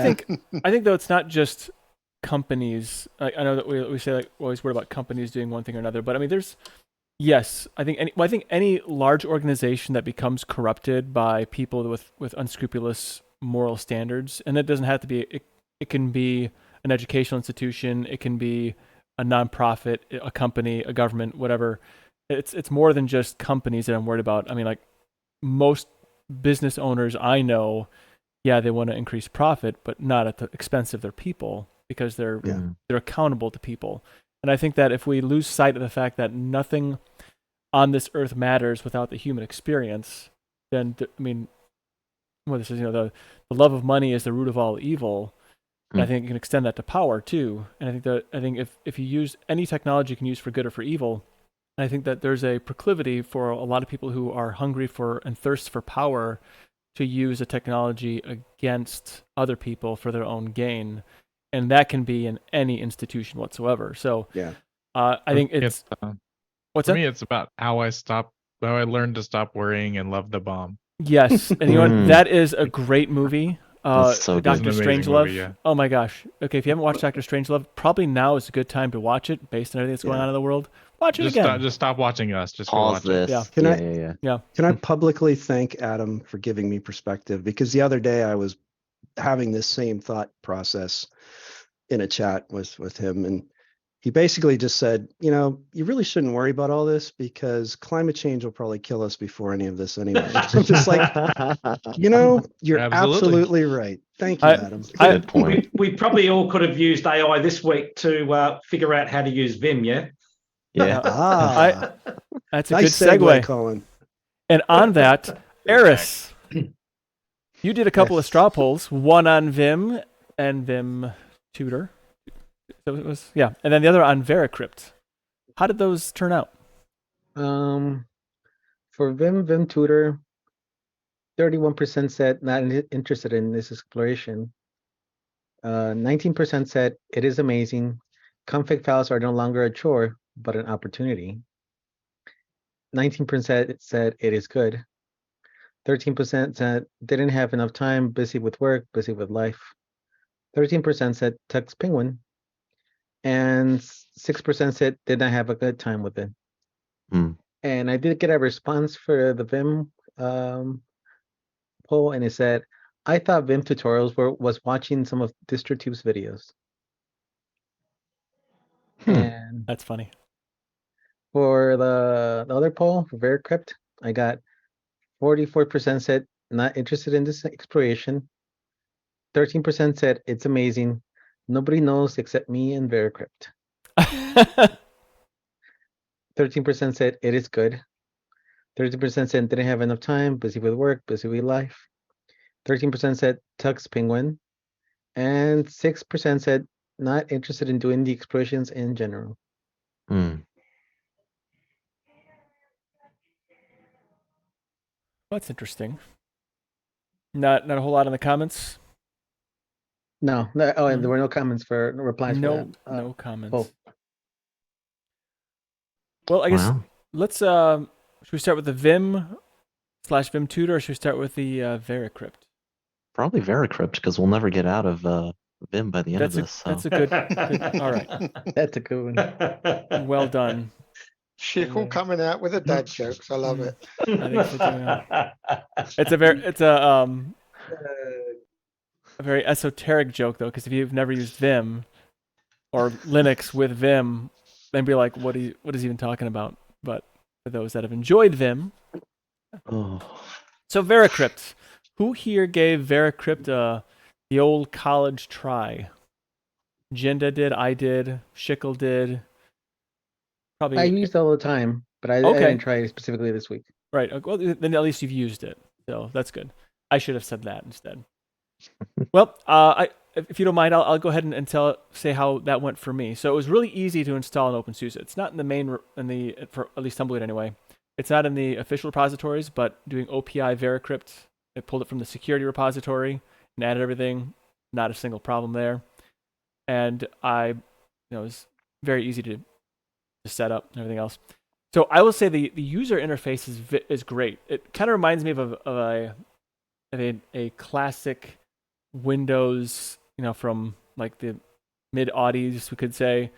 think though it's not just companies. I know that we say, like, we're always worried about companies doing one thing or another, but I mean, I think any large organization that becomes corrupted by people with unscrupulous moral standards, and that doesn't have to be. It can be an educational institution. It can be a nonprofit, a company, a government, whatever. It's more than just companies that I'm worried about. I mean, like, most business owners I know, they want to increase profit, but not at the expense of their people, because they're accountable to people. And I think that if we lose sight of the fact that nothing on this earth matters without the human experience, then this is, the love of money is the root of all evil. And I think you can extend that to power too. And I think if you use any technology, you can use for good or for evil. And I think that there's a proclivity for a lot of people who are hungry for and thirst for power to use a technology against other people for their own gain. And that can be in any institution whatsoever. So I think it's what's for that? me. It's about how I learned to stop worrying and love the bomb. Yes, and you know what? That is a great movie. That's so good. Doctor It's an amazing Strangelove. movie, yeah. Oh my gosh. Okay, if you haven't watched Doctor Strangelove, probably now is a good time to watch it based on everything that's going on in the world. Watch it again. Just stop watching us. Just go Pause watch this. Yeah. Can I publicly thank Adam for giving me perspective? Because the other day I was having this same thought process in a chat with him, and he basically just said, you really shouldn't worry about all this because climate change will probably kill us before any of this anyway. I'm just like, you're absolutely right. Thank you, Adam. Good point. We probably all could have used AI this week to figure out how to use Vim, yeah? Yeah. That's a Nice good segue. Colin. And on that, Eris, you did a couple of straw polls, one on Vim and VIM Tutor. So it was, and then the other on VeraCrypt. How did those turn out? For VIM Tutor, 31% said not interested in this exploration. 19% said it is amazing. Config files are no longer a chore, but an opportunity. 19% said it is good. 13% said didn't have enough time, busy with work, busy with life. 13% said Tux Penguin. And 6% said did not have a good time with it. And I did get a response for the Vim poll, and it said, I thought Vim tutorials was watching some of DistroTube's videos. And that's funny. For the other poll, for VeraCrypt, I got 44% said not interested in this exploration. 13% said it's amazing. Nobody knows except me and VeraCrypt. 13% said it is good. 30% said didn't have enough time, busy with work, busy with life. 13% said Tux Penguin. And 6% said not interested in doing the explorations in general. That's interesting. Not a whole lot in the comments. No, and there were no comments for replies. No, for that. no comments. Oh. Well, I guess let's. Should we start with the Vim/VIM Tutor, or should we start with the VeraCrypt? Probably VeraCrypt because we'll never get out of Vim by the end of this. That's a good. All right. That's a good one. Well done. Shykle coming out with the dad jokes. I love it. I think so too. It's a very esoteric joke though, because if you've never used Vim or Linux with Vim, then be like, what is he even talking about? But for those that have enjoyed Vim, so VeraCrypt, who here gave VeraCrypt the old college try? Jinda did, I did, Shykle did. Probably I use it all the time, but I didn't try it specifically this week. Right. Well, then at least you've used it, so that's good. I should have said that instead. Well, if you don't mind, I'll go ahead and say how that went for me. So it was really easy to install and OpenSUSE. It's not in the main, for at least Tumbleweed anyway. It's not in the official repositories, but doing OPI VeraCrypt, it pulled it from the security repository and added everything. Not a single problem there. And it was very easy to set up and everything else. So I will say the user interface is great. It kind of reminds me of a classic Windows, from like the mid-aughties, we could say,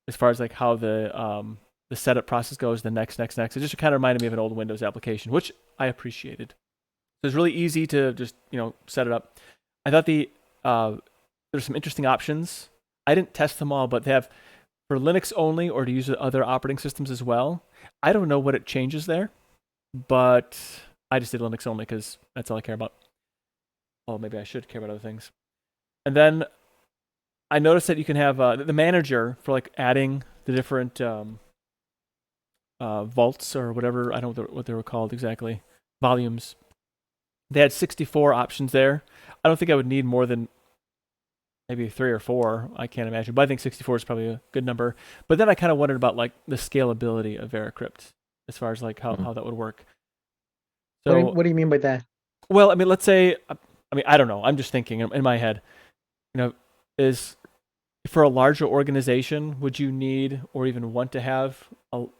as far as like how the setup process goes, the next. It just kind of reminded me of an old Windows application, which I appreciated. So it's really easy to just set it up. I thought there's some interesting options. I didn't test them all, but they have for Linux only or to use with other operating systems as well. I don't know what it changes there, but I just did Linux only because that's all I care about. Oh, maybe I should care about other things. And then I noticed that you can have the manager for like adding the different vaults or whatever. I don't know what they were called exactly. Volumes. They had 64 options there. I don't think I would need more than maybe 3 or 4. I can't imagine. But I think 64 is probably a good number. But then I kind of wondered about like the scalability of VeraCrypt as far as like how that would work. So what do you mean by that? Well, I mean, let's say, I don't know. I'm just thinking in my head, is for a larger organization, would you need or even want to have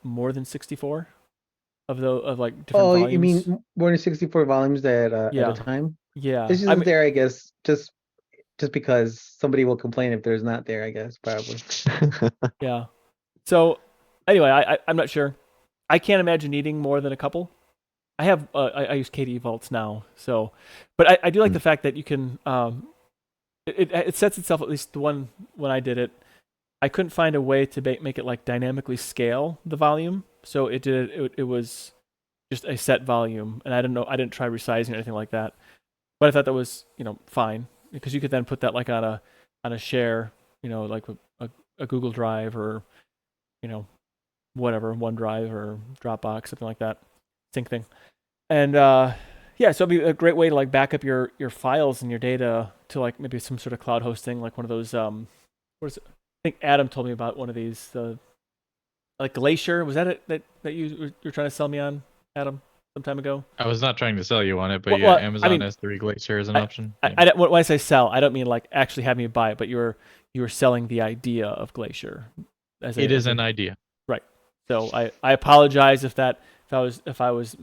more than 64 of like different Oh, volumes? you mean more than 64 volumes at Yeah. a time? Yeah. This I isn't mean, there, I guess, just because somebody will complain if there's not there, I guess, probably. yeah. So anyway, I'm not sure. I can't imagine needing more than a couple. I have I use KDE vaults now, so but I do like the fact that you can it sets itself, at least the one when I did it, I couldn't find a way to make it like dynamically scale the volume, so it was just a set volume, and I didn't try resizing or anything like that, but I thought that was fine, because you could then put that like on a share, like a Google Drive or whatever, OneDrive or Dropbox, something like that, sync thing. And yeah, so it'd be a great way to like back up your files and your data to like maybe some sort of cloud hosting, like one of those what is it? I think Adam told me about one of these, like Glacier. Was that it that you were trying to sell me on, Adam, some time ago? I was not trying to sell you on it, but Well, yeah, I Amazon mean, S3 Glacier is an option. Yeah. When I say sell, I don't mean like actually having me buy it, but you were selling the idea of Glacier. It is an idea. Right. So I apologize if I was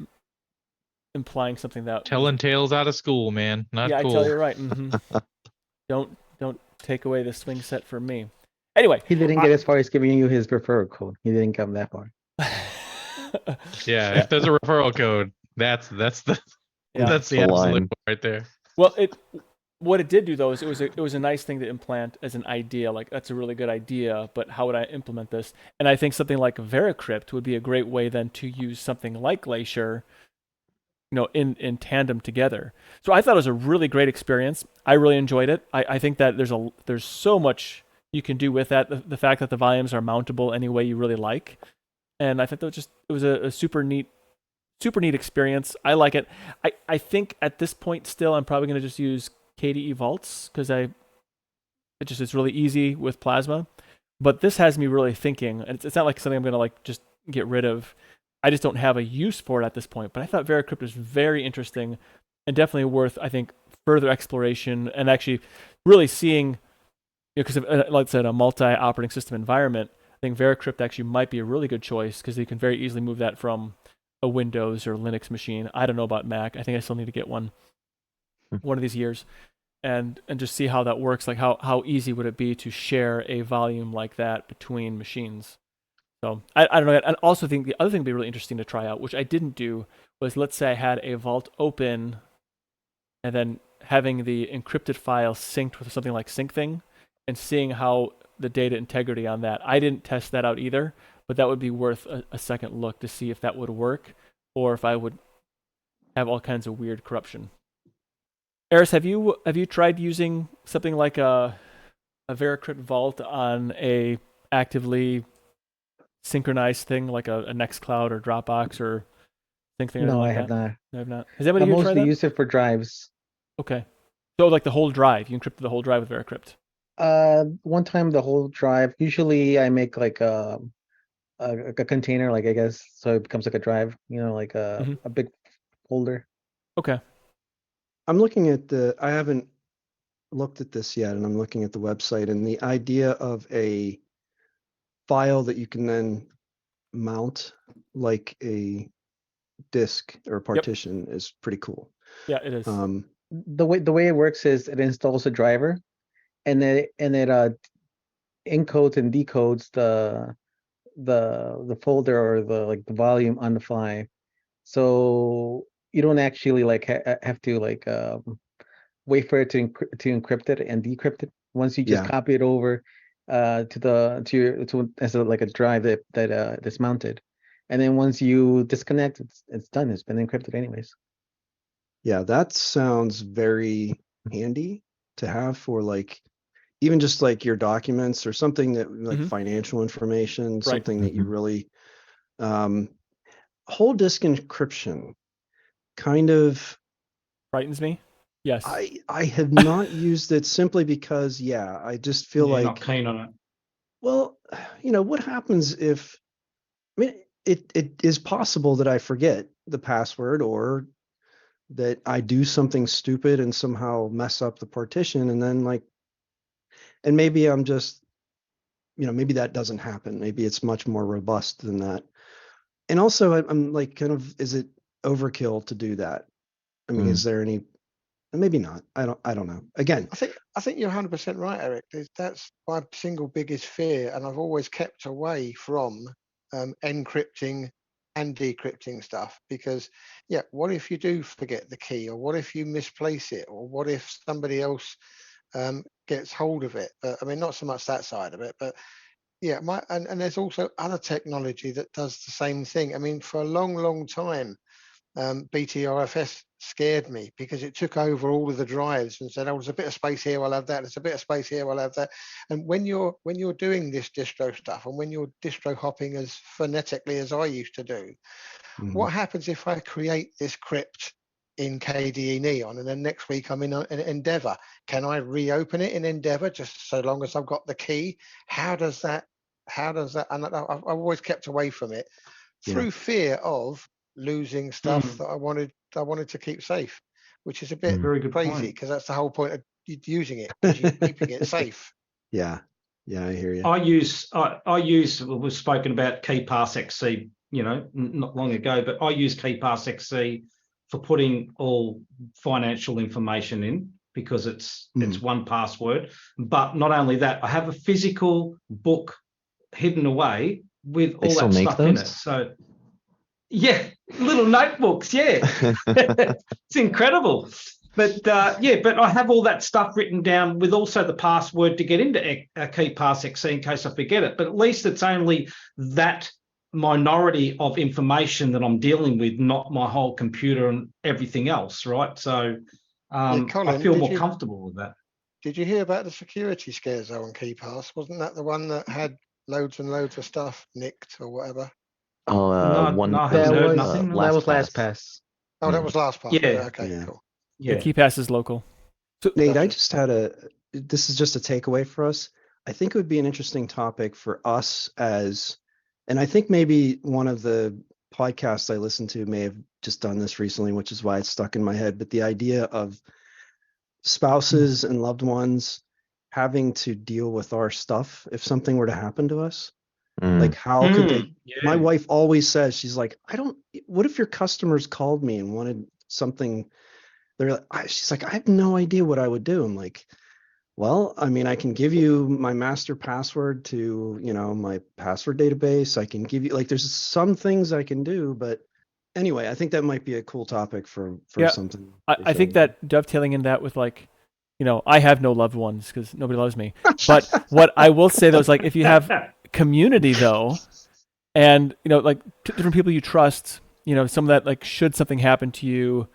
implying something that telling tales out of school, man. Not yeah, cool. I tell you right. Don't take away the swing set from me. Anyway, he didn't get as far as giving you his referral code. He didn't come that far. Yeah, if there's a referral code, that's the absolute one right there. Well, what it did do though is it was a nice thing to implant as an idea. Like, that's a really good idea, but how would I implement this? And I think something like VeraCrypt would be a great way then to use something like Glacier, in tandem together. So I thought it was a really great experience. I really enjoyed it. I think that there's so much you can do with that. The fact that the volumes are mountable any way you really like, and I think that it was a super neat experience. I like it. I think at this point still I'm probably going to just use KDE vaults because it's really easy with Plasma. But this has me really thinking, and it's not like something I'm going to like just get rid of. I just don't have a use for it at this point. But I thought VeraCrypt was very interesting and definitely worth, I think, further exploration and actually really seeing, because like I said, a multi-operating system environment, I think VeraCrypt actually might be a really good choice because you can very easily move that from a Windows or Linux machine. I don't know about Mac. I think I still need to get one of these years and just see how that works. Like how easy would it be to share a volume like that between machines? So I don't know. I also think the other thing would be really interesting to try out, which I didn't do, was let's say I had a vault open and then having the encrypted file synced with something like SyncThing and seeing how the data integrity on that. I didn't test that out either, but that would be worth a second look to see if that would work or if I would have all kinds of weird corruption. Eris, have you tried using something like a VeraCrypt vault on a actively synchronized thing like a Nextcloud or Dropbox or SyncThing? No, like I have that? not. I have not. Has anybody I here tried mostly that? use it for drives. Okay. So like the whole drive, you encrypted the whole drive with VeraCrypt. One time the whole drive. Usually I make like a container, like I guess, so it becomes like a drive. Like a big folder. Okay. I'm looking at I haven't looked at this yet, and I'm looking at the website, and the idea of a file that you can then mount like a disk or partition is pretty cool. Yeah, it is. The way it works is it installs a driver, and it encodes and decodes the folder or the volume on the fly. So you don't actually like have to like wait for it to encrypt it and decrypt it. Once you just copy it over to as like a drive that's mounted, and then once you disconnect, it's done. It's been encrypted anyways. Yeah, that sounds very handy to have for like even just like your documents or something that like financial information, something that you really whole disk encryption kind of frightens me. Yes. I have not used it simply because I just feel like not keen on it. Well, what happens if it is possible that I forget the password or that I do something stupid and somehow mess up the partition, and then and maybe I'm just maybe that doesn't happen. Maybe it's much more robust than that. And also, I'm like, kind of, is it overkill to do that? I mean, is there any? Maybe not. I don't know. Again, I think you're 100% right, Eric. That's my single biggest fear, and I've always kept away from encrypting and decrypting stuff, because what if you do forget the key, or what if you misplace it, or what if somebody else gets hold of it? I mean, not so much that side of it, but and there's also other technology that does the same thing. I mean, for a long time, BTRFS scared me because it took over all of the drives and said, "Oh, there's a bit of space here, I'll have that. There's a bit of space here, I'll have that." And when you're doing this distro stuff, and when you're distro hopping as phonetically as I used to do, what happens if I create this crypt in KDE Neon, and then next week I'm in Endeavour? Can I reopen it in Endeavour just so long as I've got the key? How does that? And I've always kept away from it through fear of losing stuff that I wanted to keep safe, which is a bit crazy, because that's the whole point of using it, you're keeping it safe. Yeah, I hear you. I use we've spoken about KeyPassXC, not long ago, but I use KeyPassXC for putting all financial information in, because it's one password. But not only that, I have a physical book hidden away with all that stuff in it. So little notebooks, it's incredible. But but I have all that stuff written down with also the password to get into KeyPassXC in case I forget it. But at least it's only that minority of information that I'm dealing with, not my whole computer and everything else, right? So Colin, I feel more comfortable with that. Did you hear about the security scares though on KeyPass? Wasn't that the one that had loads and loads of stuff nicked or whatever? No, I haven't heard nothing. That was LastPass. Oh, that was LastPass. Yeah. Okay, cool. Yeah, KeyPass is local. So, Nate, I just had this is just a takeaway for us. I think it would be an interesting topic for us and I think maybe one of the podcasts I listened to may have just done this recently, which is why it's stuck in my head. But the idea of spouses and loved ones having to deal with our stuff if something were to happen to us. Like, how could they? My wife always says, she's like, what if your customers called me and wanted something? She's like, I have no idea what I would do. I'm like, well, I mean, I can give you my master password to, my password database. I can give you, like, there's some things I can do, but anyway, I think that might be a cool topic for something. I think that dovetailing in that with, like, I have no loved ones because nobody loves me. But what I will say though is, like, if you have community though, and like different people you trust, some of that, like, should something happen to you,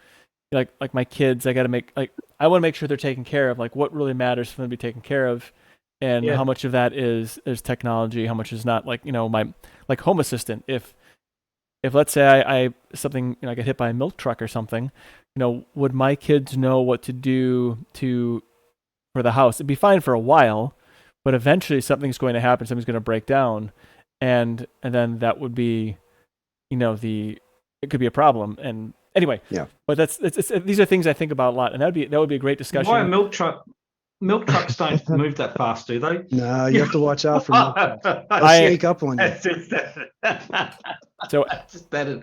like my kids, I want to make sure they're taken care of. Like, what really matters for them to be taken care of, and how much of that is technology, how much is not. Like, my, like, Home Assistant. If let's say I something, I get hit by a milk truck or something, would my kids know what to do for the house? It'd be fine for a while, but eventually something's going to happen. Something's going to break down, and then that would be, it could be a problem. And anyway, but these are things I think about a lot, and that would be a great discussion. Why a milk trucks don't move that fast, do they? No, you have to watch out for milk trucks. They'll sneak up on you. So just that in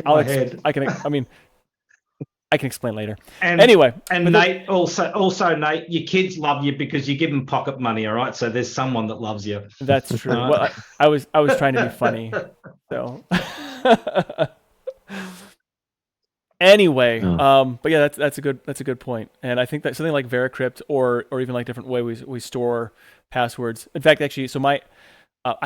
my head. I can explain later. And anyway, and Nate, also Nate, your kids love you because you give them pocket money, all right? So there's someone that loves you. That's true. Well, I was trying to be funny. So anyway, but yeah, that's a good point. And I think that something like VeraCrypt or even like different way we store passwords. In fact, actually, so I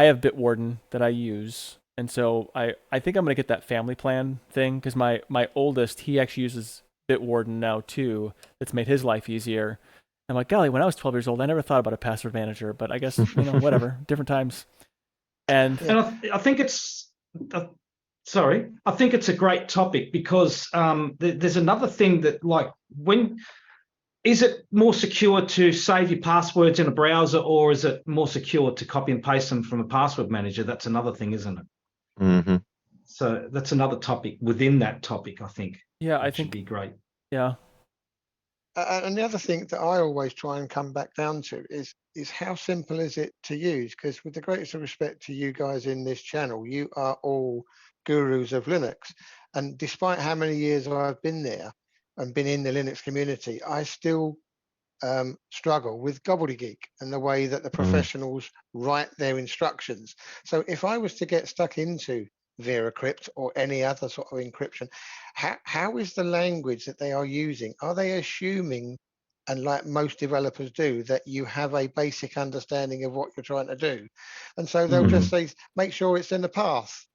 have Bitwarden that I use. And so I think I'm going to get that family plan thing, because my oldest, he actually uses Bitwarden now too. It's made his life easier. I'm like, golly, when I was 12 years old, I never thought about a password manager, but I guess, whatever, different times. And I think it's, I think it's a great topic because there's another thing that, like, is it more secure to save your passwords in a browser, or is it more secure to copy and paste them from a password manager? That's another thing, isn't it? Mm-hmm. So that's another topic within that topic, I think. Yeah, I think should be great. Yeah. And the other thing that I always try and come back down to is how simple is it to use? Because with the greatest of respect to you guys in this channel, you are all gurus of Linux. And despite how many years I've been there and been in the Linux community, I still struggle with gobbledygook and the way that the professionals write their instructions. So if I was to get stuck into VeraCrypt or any other sort of encryption, how is the language that they are using? Are they assuming, and like most developers do, that you have a basic understanding of what you're trying to do? And so they'll just say, make sure it's in the path.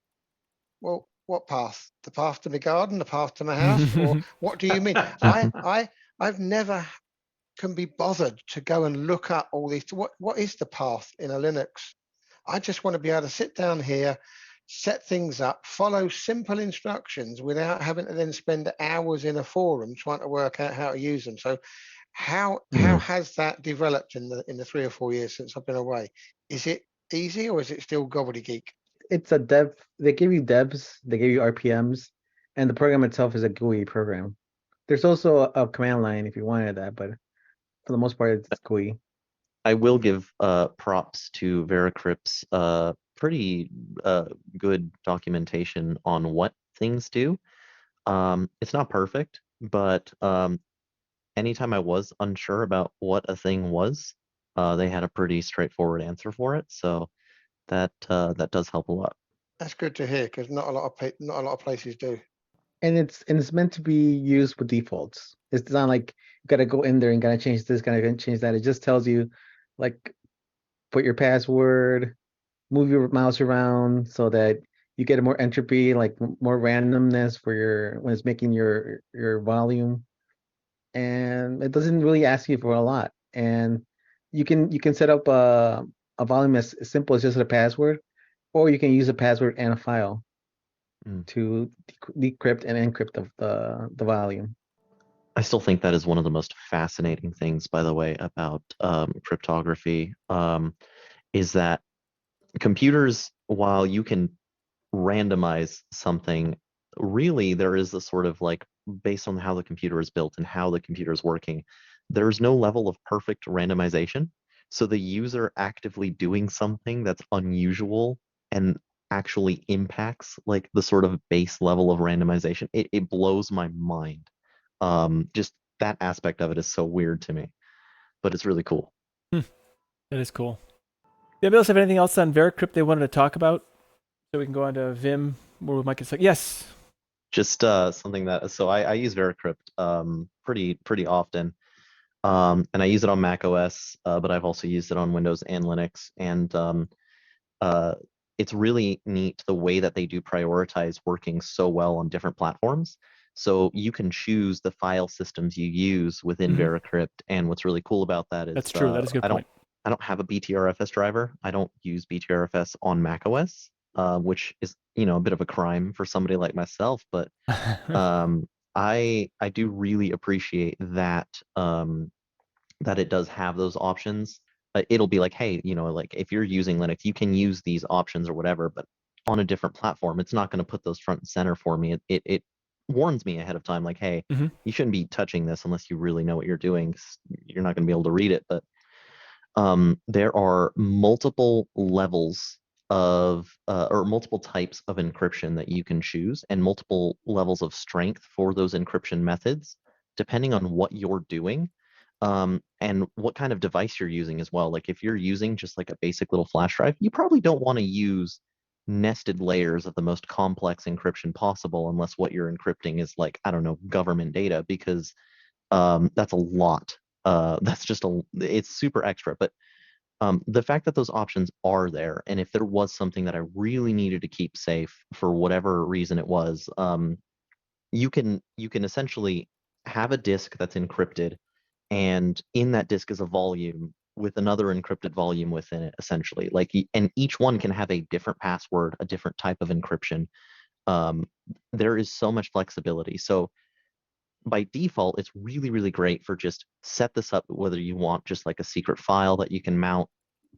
Well, what path? The path to my garden, the path to my house, or what do you mean? I've never can be bothered to go and look up all these. What is the path in a Linux? I just want to be able to sit down here, set things up, follow simple instructions without having to then spend hours in a forum trying to work out how to use them. So how has that developed in the 3 or 4 years since I've been away? Is it easy or is it still gobbledygook? It's a dev. They give you devs, they give you RPMs, and the program itself is a GUI program. There's also a command line if you wanted that, but for the most part, it's GUI. I will give props to VeraCrypt's pretty good documentation on what things do. It's not perfect, but anytime I was unsure about what a thing was, they had a pretty straightforward answer for it. So that does help a lot. That's good to hear because not a lot of places do. And it's meant to be used with defaults. It's not like you gotta go in there and gotta change this, gotta change that. It just tells you, like, put your password, move your mouse around so that you get more entropy, like more randomness for your when it's making your volume. And it doesn't really ask you for a lot. And you can set up a volume as simple as just a password, or you can use a password and a file to decrypt and encrypt the volume. I still think that is one of the most fascinating things, by the way, about cryptography, is that computers, while you can randomize something, really there is a sort of like, based on how the computer is built and how the computer is working, there's no level of perfect randomization. So the user actively doing something that's unusual and actually impacts like the sort of base level of randomization, it blows my mind. Just that aspect of it is so weird to me, but it's really cool. That is cool. Did anybody else have anything else on VeraCrypt they wanted to talk about? So we can go on to Vim, where we might get stuck. Yes. Just something that, so I use VeraCrypt pretty often. And I use it on Mac OS, but I've also used it on Windows and Linux. And it's really neat the way that they do prioritize working so well on different platforms. So you can choose the file systems you use within VeraCrypt. And what's really cool about that is that's true. That is a good point. I don't have a BTRFS driver. I don't use BTRFS on Mac OS, which is, a bit of a crime for somebody like myself. But I do really appreciate that that it does have those options. It'll be like, hey, like if you're using Linux, you can use these options or whatever, but on a different platform, it's not going to put those front and center for me. It warns me ahead of time, like, hey, you shouldn't be touching this unless you really know what you're doing. You're not going to be able to read it. But there are multiple levels of or multiple types of encryption that you can choose, and multiple levels of strength for those encryption methods, depending on what you're doing. And what kind of device you're using as well. Like if you're using just like a basic little flash drive, you probably don't want to use nested layers of the most complex encryption possible unless what you're encrypting is like, I don't know, government data, because that's a lot. It's super extra. But the fact that those options are there, and if there was something that I really needed to keep safe for whatever reason it was, you can essentially have a disk that's encrypted, and in that disk is a volume with another encrypted volume within it, essentially. And each one can have a different password, a different type of encryption. There is so much flexibility. So by default, it's really, really great for just set this up, whether you want just like a secret file that you can mount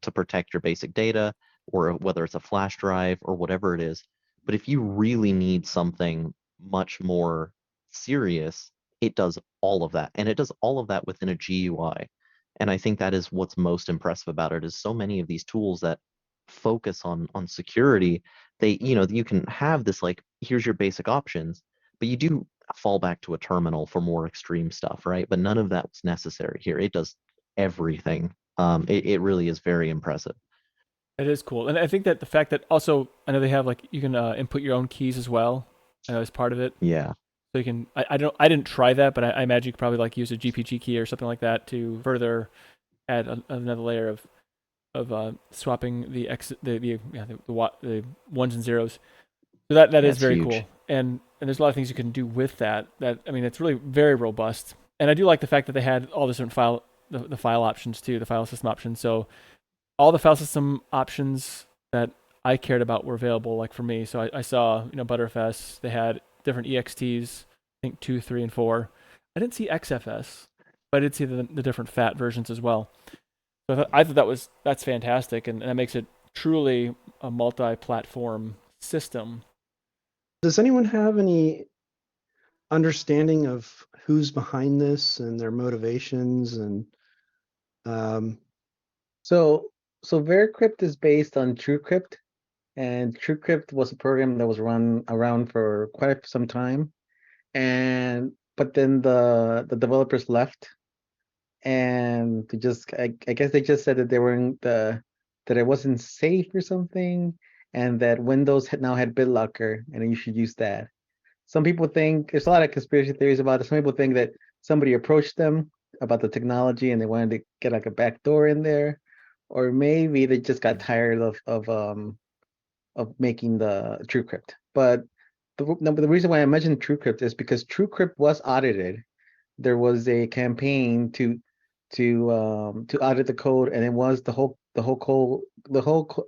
to protect your basic data, or whether it's a flash drive or whatever it is. But if you really need something much more serious, it does all of that, and it does all of that within a GUI. And I think that is what's most impressive about it, is so many of these tools that focus on security, they, you can have this, like, here's your basic options, but you do fall back to a terminal for more extreme stuff, right? But none of that was necessary here. It does everything. It really is very impressive. It is cool, and I think that the fact that also, I know they have, like, you can input your own keys as well as part of it. Yeah. So you can, I didn't try that, but I imagine you could probably, like, use a GPG key or something like that to further add another layer of swapping the ones and zeros. So that is That's very huge. cool, and there's a lot of things you can do with that. I mean, it's really very robust, and I do like the fact that they had all the different the file options too, the file system options. So all the file system options that I cared about were available, like, for me. So I saw, Butterfs. They had different EXTs, I think 2, 3, and 4. I didn't see XFS, but I did see the different FAT versions as well. So I thought that's fantastic, and that makes it truly a multi-platform system. Does anyone have any understanding of who's behind this and their motivations? And So VeraCrypt is based on TrueCrypt, and TrueCrypt was a program that was run around for quite some time, but then the developers left, and I guess they just said that they weren't that it wasn't safe or something, and that Windows now had BitLocker, and you should use that. Some people think there's a lot of conspiracy theories about it. Some people think that somebody approached them about the technology and they wanted to get, like, a back door in there, or maybe they just got tired of making the TrueCrypt. But the reason why I mentioned TrueCrypt is because TrueCrypt was audited. There was a campaign to audit the code, and it was the whole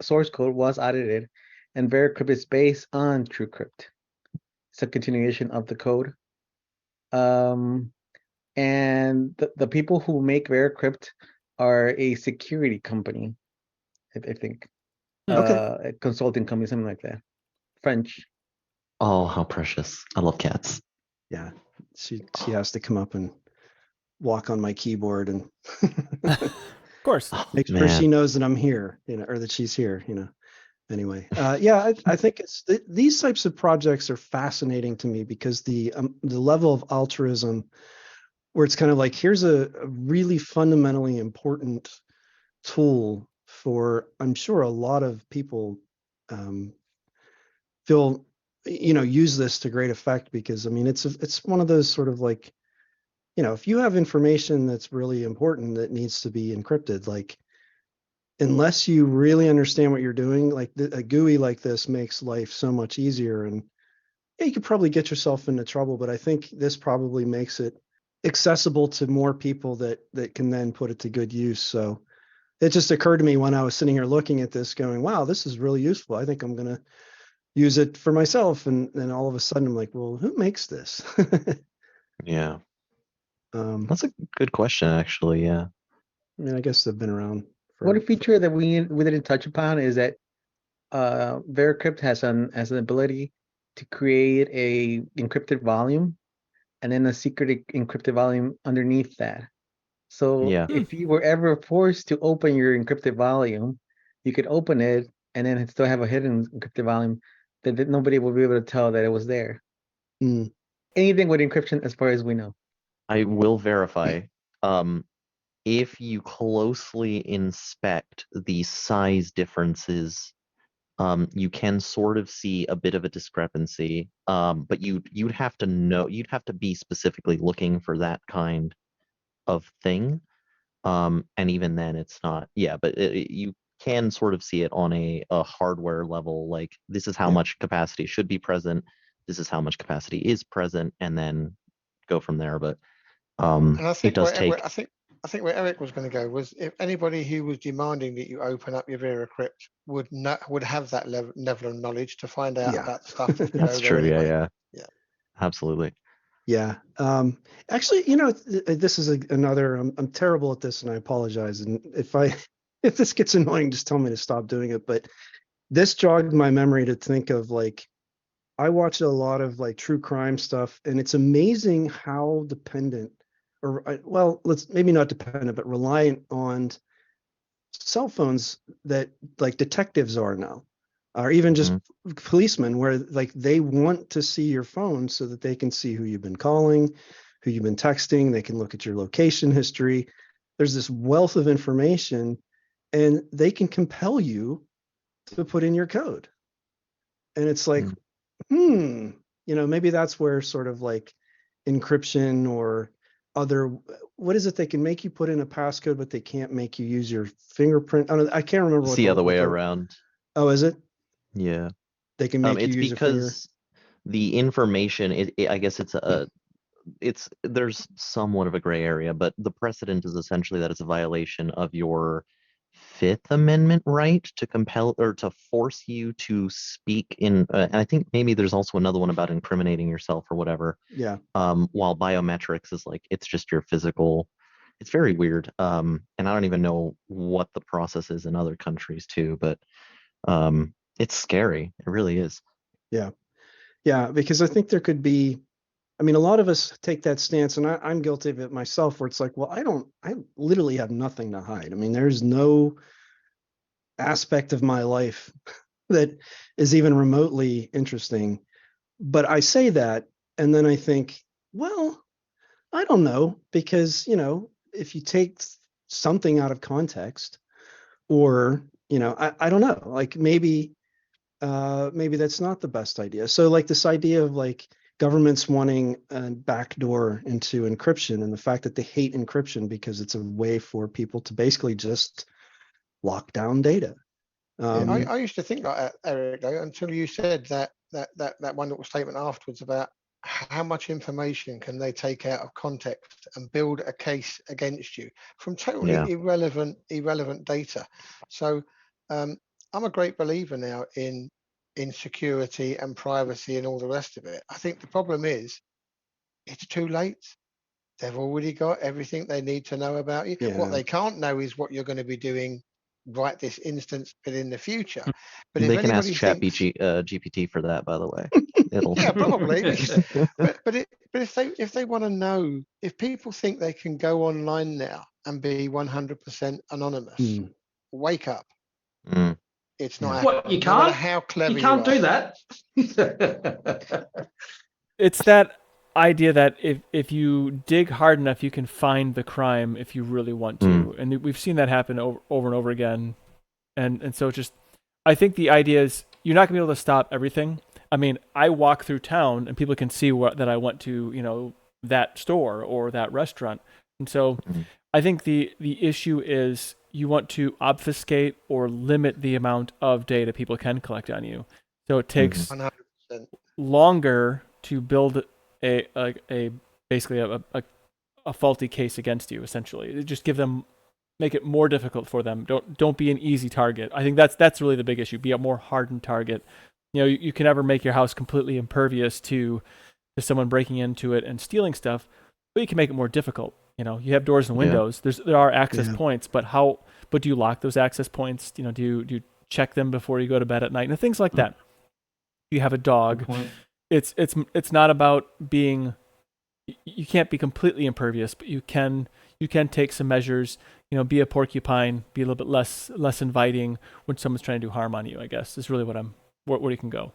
source code was audited, and VeraCrypt is based on TrueCrypt. It's a continuation of the code. And the people who make VeraCrypt are a security company, I think. Okay. A consulting company, something like that. French. Oh, how precious. I love cats. Yeah, she has to come up and walk on my keyboard and Of course. make sure she knows that I'm here, or that she's here, Anyway, yeah, I think these types of projects are fascinating to me because the level of altruism, where it's kind of like, here's a really fundamentally important tool for, I'm sure, a lot of people feel, use this to great effect, because I mean, it's one of those sort of, like, if you have information that's really important that needs to be encrypted, like, unless you really understand what you're doing, like, a GUI like this makes life so much easier. And yeah, you could probably get yourself into trouble, but I think this probably makes it accessible to more people that can then put it to good use. So it just occurred to me when I was sitting here looking at this going, wow, this is really useful. I think I'm going to use it for myself. And then all of a sudden I'm like, well, who makes this? Yeah. That's a good question, actually. Yeah. I mean, I guess they've been around. One feature that we didn't touch upon is that VeraCrypt has an ability to create a encrypted volume and then a secret encrypted volume underneath that. So Yeah. if you were ever forced to open your encrypted volume, you could open it and then still have a hidden encrypted volume that nobody will be able to tell that it was there. Anything with encryption, as far as we know. I will verify. If you closely inspect the size differences, you can sort of see a bit of a discrepancy. But you'd have to be specifically looking for that kind of thing. And even then, it's not. Yeah, but you can sort of see it on a hardware level. Like, this is how much capacity should be present. This is how much capacity is present, and then go from there. But And I think it does take. I think where Eric was going to go was, if anybody who was demanding that you open up your VeraCrypt would have that level of knowledge to find out about the stuff that's That's true. anyway. Yeah. Absolutely. Yeah. Actually, this is another. I'm terrible at this, and I apologize. And if this gets annoying, just tell me to stop doing it. But this jogged my memory to think of, like, I watch a lot of like true crime stuff, and it's amazing how dependent, or well, let's maybe not dependent, but reliant on cell phones that like detectives are now, or even just policemen, where like they want to see your phone so that they can see who you've been calling, who you've been texting. They can look at your location history. There's this wealth of information, and they can compel you to put in your code. And it's like, maybe that's where sort of like encryption or other, what is it? They can make you put in a passcode, but they can't make you use your fingerprint. I can't remember. It's the other way around. Oh, is it? Yeah. They can make you it's use your finger. because the information, I guess there's somewhat of a gray area, but the precedent is essentially that it's a violation of your Fifth Amendment right to compel or to force you to speak in, and I think maybe there's also another one about incriminating yourself or whatever. Yeah. While biometrics is like, it's just your physical. It's very weird. And I don't even know what the process is in other countries too, but it's scary. It really is. Yeah. Yeah, because I think there could be, I mean, a lot of us take that stance, and I'm guilty of it myself, where it's like, well, I literally have nothing to hide. I mean, there's no aspect of my life that is even remotely interesting. But I say that, and then I think, well, I don't know, because, if you take something out of context, or, I don't know, like maybe that's not the best idea. So like this idea of like governments wanting a backdoor into encryption, and the fact that they hate encryption because it's a way for people to basically just lock down data. I used to think like that, Eric, though, until you said that one little statement afterwards about how much information can they take out of context and build a case against you from totally irrelevant data. So I'm a great believer now in security and privacy and all the rest of it. I think the problem is it's too late. They've already got everything they need to know about you. Yeah. What they can't know is what you're going to be doing right this instance, but in the future. But they if can ask anybody GPT for that, by the way. yeah, probably. but if they want to know, if people think they can go online now and be 100% anonymous, wake up. It's not. What, you no can't? matter how clever you can't you do are. that. It's that idea that if you dig hard enough, you can find the crime if you really want to, and we've seen that happen over and over again, and so just, I think the idea is you're not gonna be able to stop everything. I mean, I walk through town and people can see that I went to, that store or that restaurant, and so I think the issue is you want to obfuscate or limit the amount of data people can collect on you. So it takes 100%. longer to build basically a faulty case against you. Essentially, just make it more difficult for them. Don't be an easy target. I think that's really the big issue. Be a more hardened target. You can never make your house completely impervious to someone breaking into it and stealing stuff, but you can make it more difficult. You have doors and windows. There are access points, but do you lock those access points? Do you check them before you go to bed at night? And things like that. You have a dog. It's not about being. You can't be completely impervious, but you can take some measures. Be a porcupine. Be a little bit less inviting when someone's trying to do harm on you. I guess is really where you can go.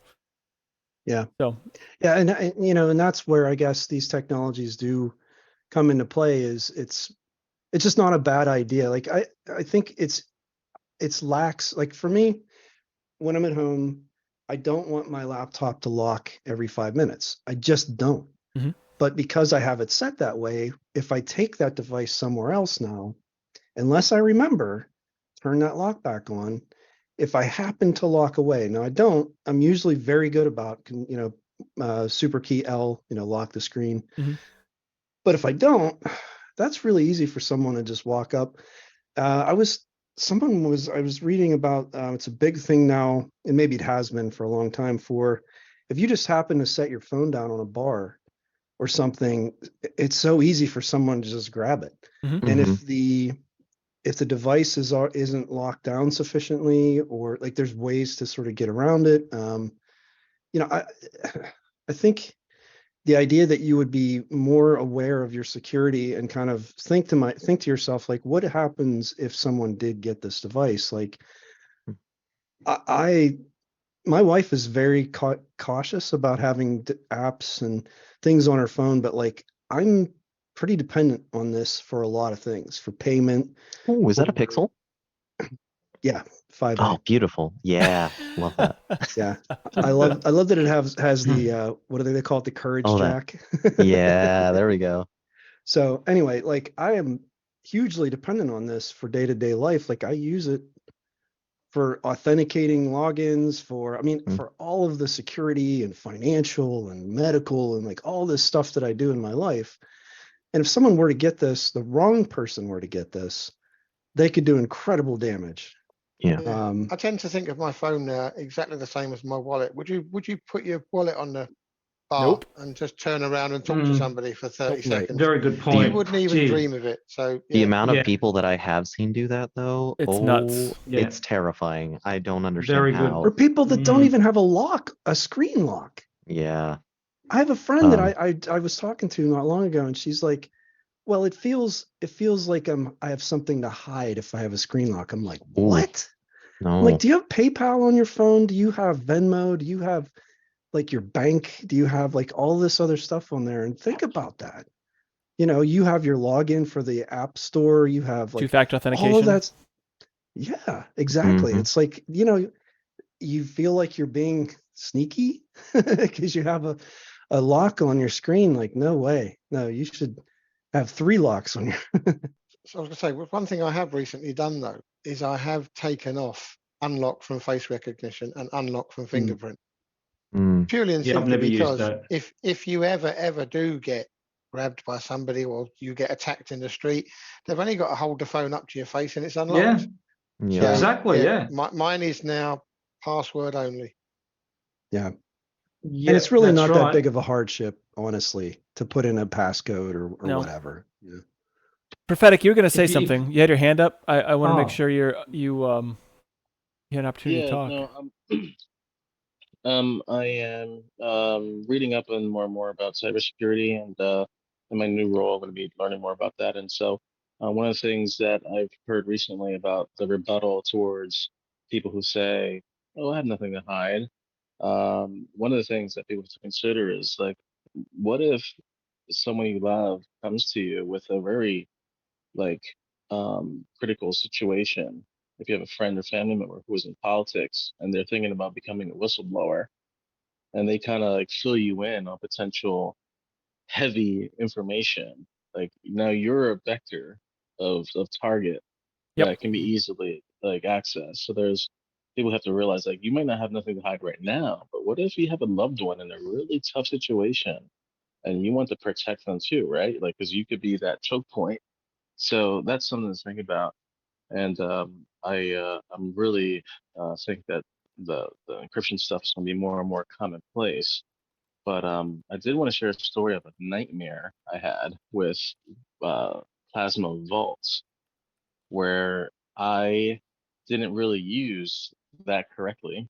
Yeah. So. Yeah, and that's where I guess these technologies do come into play. Is it's just not a bad idea. Like I think it's lax. Like for me, when I'm at home, I don't want my laptop to lock every 5 minutes. I just don't. But because I have it set that way, if I take that device somewhere else now, unless I remember, turn that lock back on. If I happen to lock away, now I don't, I'm usually very good about, super key L, lock the screen. But if I don't, that's really easy for someone to just walk up. I was reading about, it's a big thing now, and maybe it has been for a long time, for if you just happen to set your phone down on a bar or something, it's so easy for someone to just grab it. And if the device isn't locked down sufficiently, or like there's ways to sort of get around it, I think the idea that you would be more aware of your security and kind of think to yourself, like, what happens if someone did get this device? Like, my wife is very cautious about having apps and things on her phone, but like, I'm pretty dependent on this for a lot of things, for payment. Oh, is that a Pixel? Yeah, 5A. Oh, beautiful. Yeah, love that. Yeah, I love that it has the what do they call it, the courage jack. Yeah, there we go. So anyway, like, I am hugely dependent on this for day-to-day life. Like, I use it for authenticating logins, for all of the security and financial and medical and like all this stuff that I do in my life. And if someone were to get this, the wrong person were to get this, they could do incredible damage. Yeah. I tend to think of my phone now exactly the same as my wallet. Would you put your wallet on the bar Nope. and just turn around and talk to somebody for 30 Right. seconds? Very good point. You wouldn't even Gee. dream of it. So The amount Yeah. of people that I have seen do that, though, It's nuts. Yeah. it's terrifying. I don't understand Very good. how. Or people that don't even have a screen lock. Yeah. I have a friend that I was talking to not long ago, and she's like, well, it feels like I have something to hide if I have a screen lock. I'm like, what? No. I'm like, do you have PayPal on your phone? Do you have Venmo? Do you have like your bank? Do you have like all this other stuff on there? And think about that. You have your login for the app store. You have like Two-factor authentication. all of that. Yeah, exactly. Mhm. It's like, you feel like you're being sneaky because you have a lock on your screen. Like, no way. No, you should have 3 locks on your. So I was going to say, one thing I have recently done though is I have taken off unlock from face recognition and unlock from fingerprint. Purely and Yeah, I've simply never used because that. if you ever do get grabbed by somebody or you get attacked in the street, they've only got to hold the phone up to your face and it's unlocked. Yeah. So, Exactly, yeah. Mine is now password only. Yeah. Yeah, And it's really that's not that right. big of a hardship, honestly, to put in a passcode or No. whatever. Yeah. Prophetic, you were going to say If you- something. You had your hand up. I want to make Oh. sure you had an opportunity to talk. I am reading up on more and more about cybersecurity, and in my new role, I'm going to be learning more about that. And so, one of the things that I've heard recently about the rebuttal towards people who say, "Oh, I have nothing to hide." One of the things that people have to consider is like, what if someone you love comes to you with a very like critical situation? If you have a friend or family member who is in politics and they're thinking about becoming a whistleblower, and they kind of like fill you in on potential heavy information, like now you're a vector of target Yep. that can be easily like accessed. So there's people have to realize like you might not have nothing to hide right now, but what if you have a loved one in a really tough situation and you want to protect them too, right? Like because you could be that choke point. So that's something to think about. And I'm really think that the encryption stuff is going to be more and more commonplace. But I did want to share a story of a nightmare I had with plasma vaults, where I didn't really use that correctly,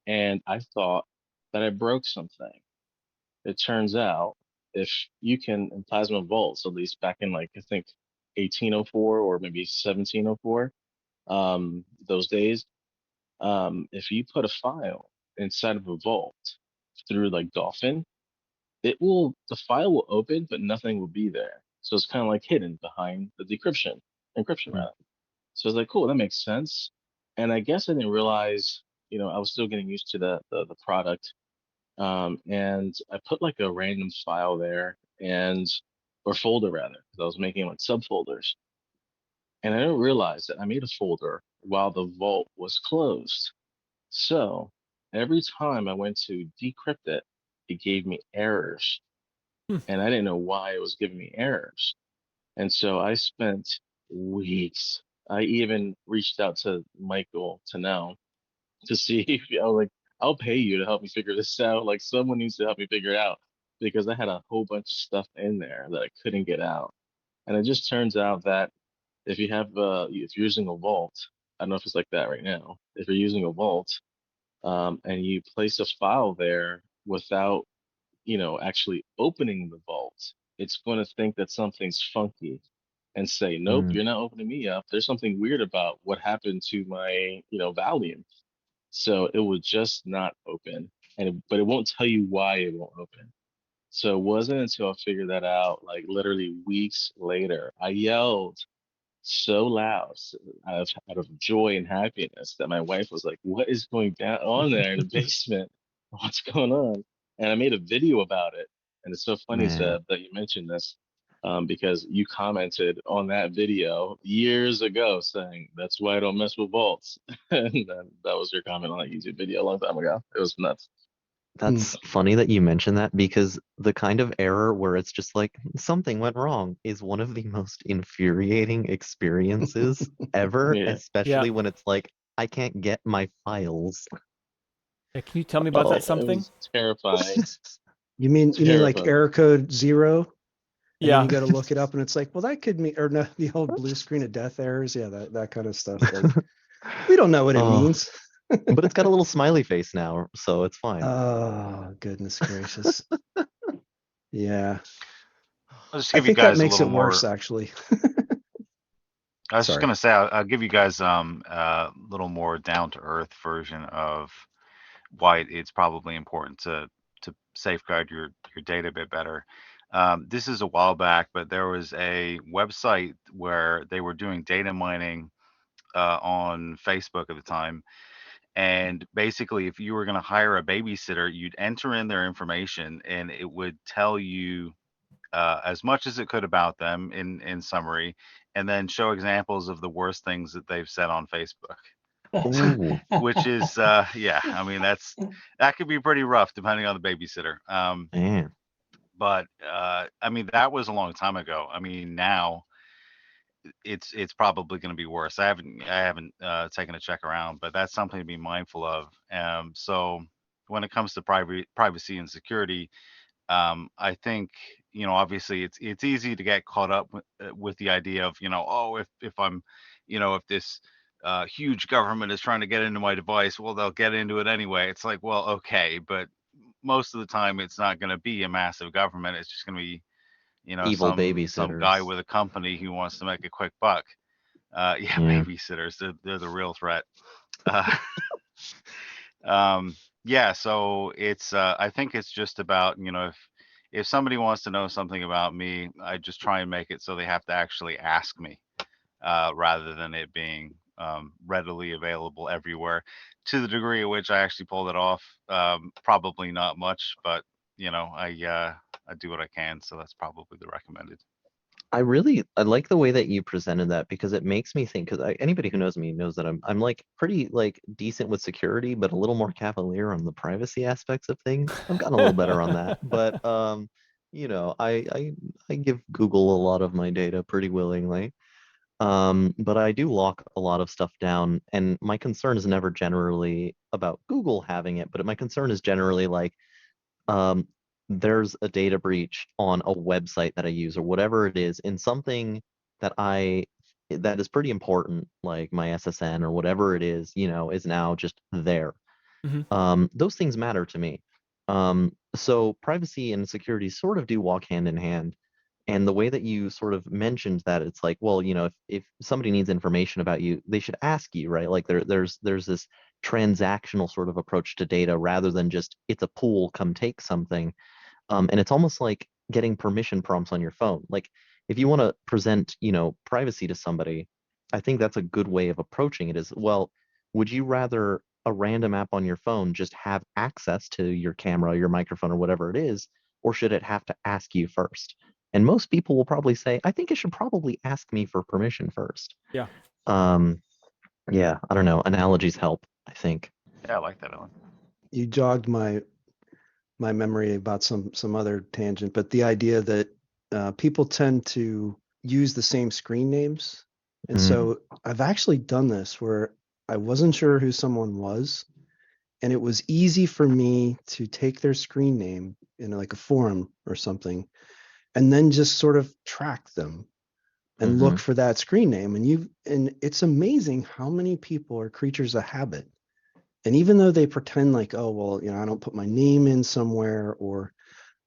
and I thought that I broke something. It turns out if you can in plasma vaults, at least back in like I think 1804 or maybe 1704, those days, if you put a file inside of a vault through like Dolphin, the file will open, but nothing will be there. So it's kind of like hidden behind the encryption rather. So it's like, cool, that makes sense. And I guess I didn't realize, I was still getting used to the product. And I put like a random file there or folder rather, because I was making like subfolders. And I didn't realize that I made a folder while the vault was closed. So every time I went to decrypt it, it gave me errors. And I didn't know why it was giving me errors. And so I spent weeks. I even reached out to Michael to know to see if I was like, I'll pay you to help me figure this out. Like someone needs to help me figure it out because I had a whole bunch of stuff in there that I couldn't get out. And it just turns out that if you're using a vault, I don't know if it's like that right now. If you're using a vault, and you place a file there without, actually opening the vault, it's going to think that something's funky and say, nope, Mm. you're not opening me up. There's something weird about what happened to my, volume. So it will just not open, but it won't tell you why it won't open. So it wasn't until I figured that out, like literally weeks later, I yelled so loud out of joy and happiness that my wife was like, "What is going down on there in the basement? What's going on?" And I made a video about it. And it's so funny, Man. Zeb, that you mentioned this, because you commented on that video years ago saying that's why I don't mess with vaults, and then that was your comment on that YouTube video a long time ago. It was nuts. That's funny that you mentioned that, because the kind of error where it's just like something went wrong is one of the most infuriating experiences ever, Yeah. especially when it's like, I can't get my files. Yeah, can you tell me about Oh, that it something? was terrifying. You mean like Terrifying. error code 0? And Yeah. then you got to look it up, and it's like, well, that could mean, or no, the old blue screen of death errors. Yeah, that kind of stuff. Like, we don't know what it Oh, means. but it's got a little smiley face now, so it's fine. Oh, goodness gracious. Yeah. I'll just I give you think that guys a makes little it more. worse, actually. I was just Sorry. gonna say I'll give you guys a little more down to earth version of why it's probably important to safeguard your data a bit better. This is a while back, but there was a website where they were doing data mining on Facebook at the time. And basically, if you were going to hire a babysitter, you'd enter in their information and it would tell you as much as it could about them in summary, and then show examples of the worst things that they've said on Facebook. Ooh. Which is, yeah, I mean, that could be pretty rough depending on the babysitter. Man. But I mean, that was a long time ago. I mean, now it's probably going to be worse. I haven't taken a check around, but that's something to be mindful of. So when it comes to privacy and security, I think, obviously it's easy to get caught up with the idea of, oh, if I'm, if this huge government is trying to get into my device, well, they'll get into it anyway. It's like, well, okay, but most of the time it's not going to be a massive government. It's just going to be, Evil some guy babysitters. with a company who wants to make a quick buck. Yeah, Yeah. babysitters, they're the real threat. Uh, yeah, so it's I think it's just about, if somebody wants to know something about me, I just try and make it so they have to actually ask me, rather than it being readily available everywhere. To the degree at which I actually pulled it off, probably not much, but I do what I can, so that's probably the recommended. I like the way that you presented that, because it makes me think, because anybody who knows me knows that I'm like pretty like decent with security, but a little more cavalier on the privacy aspects of things. I've gotten a little better on that, but I give Google a lot of my data pretty willingly. But I do lock a lot of stuff down, and my concern is never generally about Google having it, but my concern is generally like, there's a data breach on a website that I use or whatever it is, in something that that is pretty important, like my SSN or whatever it is, is now just there. Those things matter to me. So privacy and security sort of do walk hand in hand. And the way that you sort of mentioned that, it's like, well, if somebody needs information about you, they should ask you, right? Like there's this transactional sort of approach to data, rather than just, it's a pool, come take something. And it's almost like getting permission prompts on your phone. Like, if you want to present, privacy to somebody, I think that's a good way of approaching it. Is, well, would you rather a random app on your phone just have access to your camera, your microphone, or whatever it is, or should it have to ask you first? And most people will probably say, I think it should probably ask me for permission first. Yeah. Yeah, I don't know. Analogies help, I think. Yeah, I like that, Ellen. You jogged my memory about some other tangent, but the idea that people tend to use the same screen names. And so I've actually done this where I wasn't sure who someone was, and it was easy for me to take their screen name in like a forum or something, and then just sort of track them and look for that screen name. And it's amazing how many people are creatures of habit And even though they pretend like, oh, well, I don't put my name in somewhere or,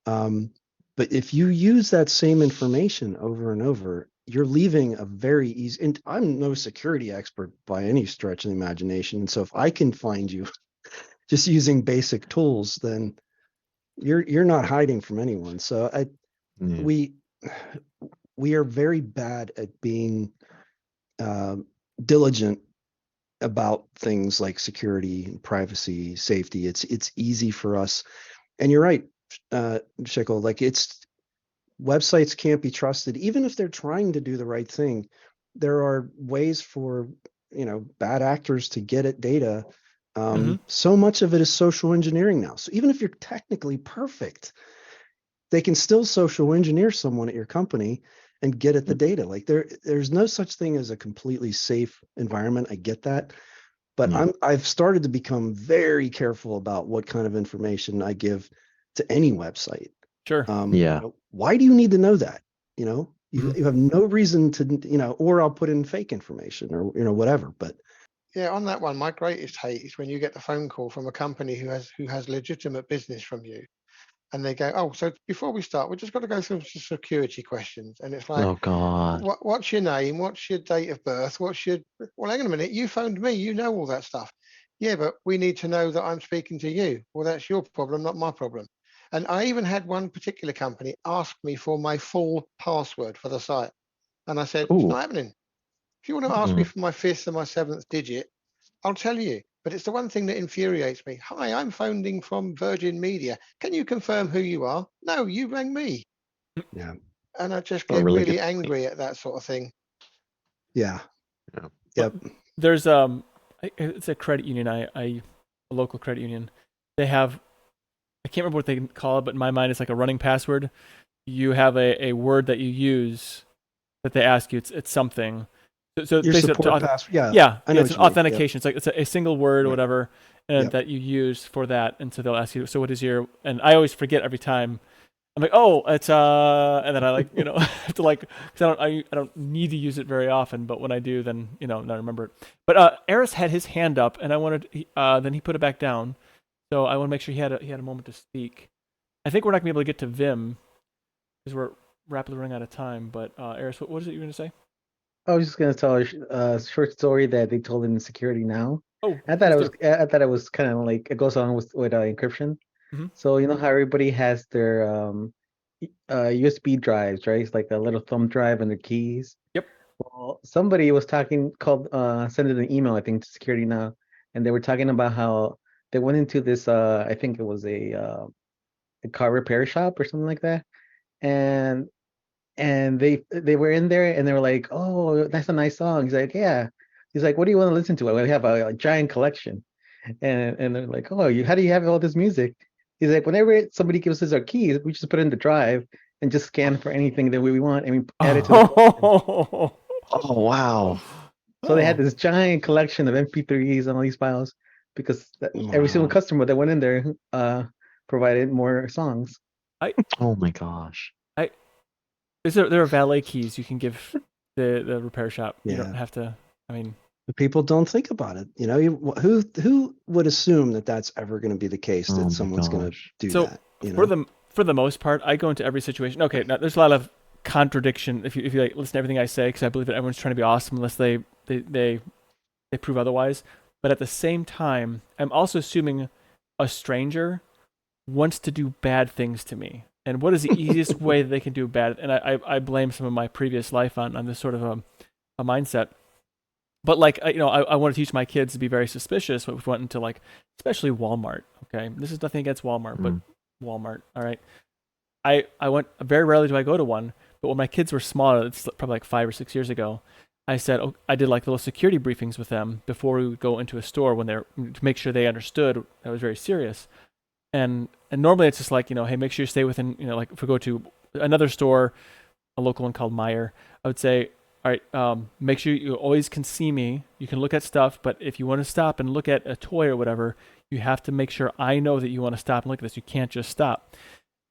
but if you use that same information over and over, you're leaving a very easy, and I'm no security expert by any stretch of the imagination. And so if I can find you just using basic tools, then you're not hiding from anyone. So we are very bad at being diligent about things like security, privacy, safety. It's easy for us. And you're right, Shykle, like websites can't be trusted, even if they're trying to do the right thing. There are ways for, bad actors to get at data. So much of it is social engineering now. So even if you're technically perfect, they can still social engineer someone at your company and get at the data. Like there's no such thing as a completely safe environment. I get that. But I've started to become very careful about what kind of information I give to any website. Sure. Why do you need to know that? You have no reason to, or I'll put in fake information or, whatever. But yeah, on that one, my greatest hate is when you get the phone call from a company who has legitimate business from you. And they go, oh, so before we start, we've just got to go through some security questions. And it's like, Oh God. What's your name? What's your date of birth? Well, hang on a minute. You phoned me. You know all that stuff. Yeah, but we need to know that I'm speaking to you. Well, that's your problem, not my problem. And I even had one particular company ask me for my full password for the site. And I said, it's not happening. If you want to ask me for my 5th and my 7th digit, I'll tell you. But it's the one thing that infuriates me. Hi, I'm phoning from Virgin Media. Can you confirm who you are? No, you rang me. Yeah. And I just Oh, get really really good point. angry at that sort of thing. Yeah. Yeah. Yep. There's it's a credit union. A local credit union. They have, I can't remember what they call it, but in my mind it's like a running password. You have a word that you use that they ask you. It's something. So Your basically, support password. Yeah. yeah, I know it's what an you mean. authentication. It's like it's a single word or Right. whatever, and that you use for that. And so they'll ask you, so what is your? And I always forget every time. I'm like, oh, it's and then I have to because I don't need to use it very often, but when I do, then I remember it. But Eris had his hand up, and I wanted then he put it back down, so I want to make sure he had a moment to speak. I think we're not gonna be able to get to VIM because we're rapidly running out of time. But Eris, what is it you were gonna say? I was just gonna tell a short story that they told in Security Now. Oh, I thought it was kind of like it goes along with encryption. So you know how everybody has their USB drives, right? It's like a little thumb drive and their keys. Yep. Well, somebody was talking sent an email, I think, to Security Now, and they were talking about how they went into this I think it was a car repair shop or something like that, and they were in there and they were like, oh, that's a nice song. He's like, yeah. He's like, what do you want to listen to? We have a giant collection. And they're like, oh, how do you have all this music? He's like, whenever somebody gives us our keys, we just put it in the drive and just scan for anything that we want and we add it to the collection. Oh wow. So they had this giant collection of MP3s and all these files because every single customer that went in there provided more songs. Oh my gosh. There are valet keys you can give the repair shop. You don't have to. I mean, people don't think about it. Who would assume that that's ever going to be the case, that someone's going to do that? For the most part, I go into every situation. Okay, now there's a lot of contradiction if you listen to everything I say, because I believe that everyone's trying to be awesome unless they prove otherwise. But at the same time, I'm also assuming a stranger wants to do bad things to me. And what is the easiest way that they can do bad? And I blame some of my previous life on this sort of a mindset. But I want to teach my kids to be very suspicious. But we went into especially Walmart. Okay, this is nothing against Walmart, but Walmart. All right, I went very rarely do I go to one. But when my kids were smaller, it's probably 5 or 6 years ago, I said I did little security briefings with them before we would go into a store to make sure they understood I was very serious. And normally it's just hey, make sure you stay within, if we go to another store, a local one called Meijer, I would say, all right, make sure you always can see me. You can look at stuff, but if you want to stop and look at a toy or whatever, you have to make sure I know that you want to stop and look at this. You can't just stop.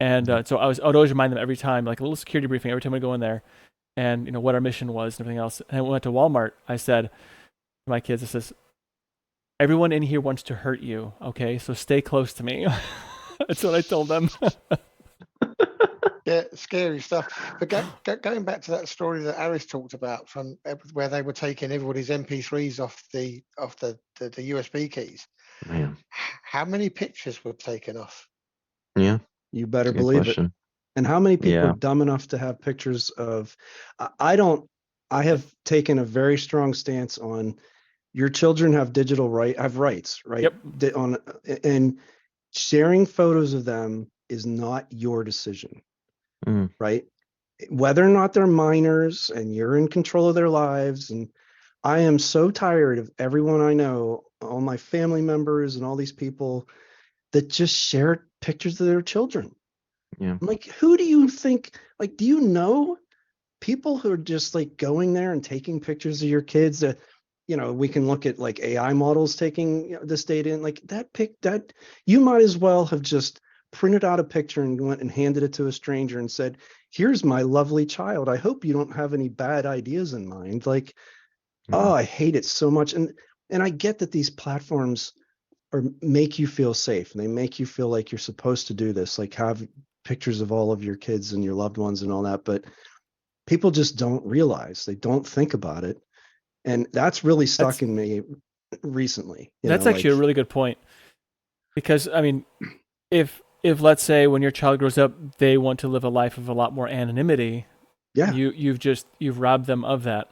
And so I would always remind them every time, a little security briefing every time I go in there, and what our mission was and everything else. And I went to Walmart. I said to my kids, I says, everyone in here wants to hurt you. Okay, so stay close to me. That's what I told them. Yeah, scary stuff. But going back to that story that Aris talked about from where they were taking everybody's MP3s off the USB keys. Man. How many pictures were taken off? Yeah. You better Good believe question. it. And how many people Yeah. are dumb enough to have pictures of? I have taken a very strong stance on your children have rights, right? Yep. And sharing photos of them is not your decision, right? Whether or not they're minors and you're in control of their lives. And I am so tired of everyone I know, all my family members and all these people that just share pictures of their children. Yeah. I'm like, who do you think, like, do you know people who are just like going there and taking pictures of your kids that, we can look at like AI models taking this data in, like that you might as well have just printed out a picture and went and handed it to a stranger and said, here's my lovely child. I hope you don't have any bad ideas in mind. Like, oh, I hate it so much. And I get that these platforms make you feel safe. And they make you feel like you're supposed to do this, like have pictures of all of your kids and your loved ones and all that. But people just don't realize, they don't think about it. And that's really stuck in me recently. That's actually a really good point. Because, I mean, if let's say when your child grows up, they want to live a life of a lot more anonymity, you've robbed them of that.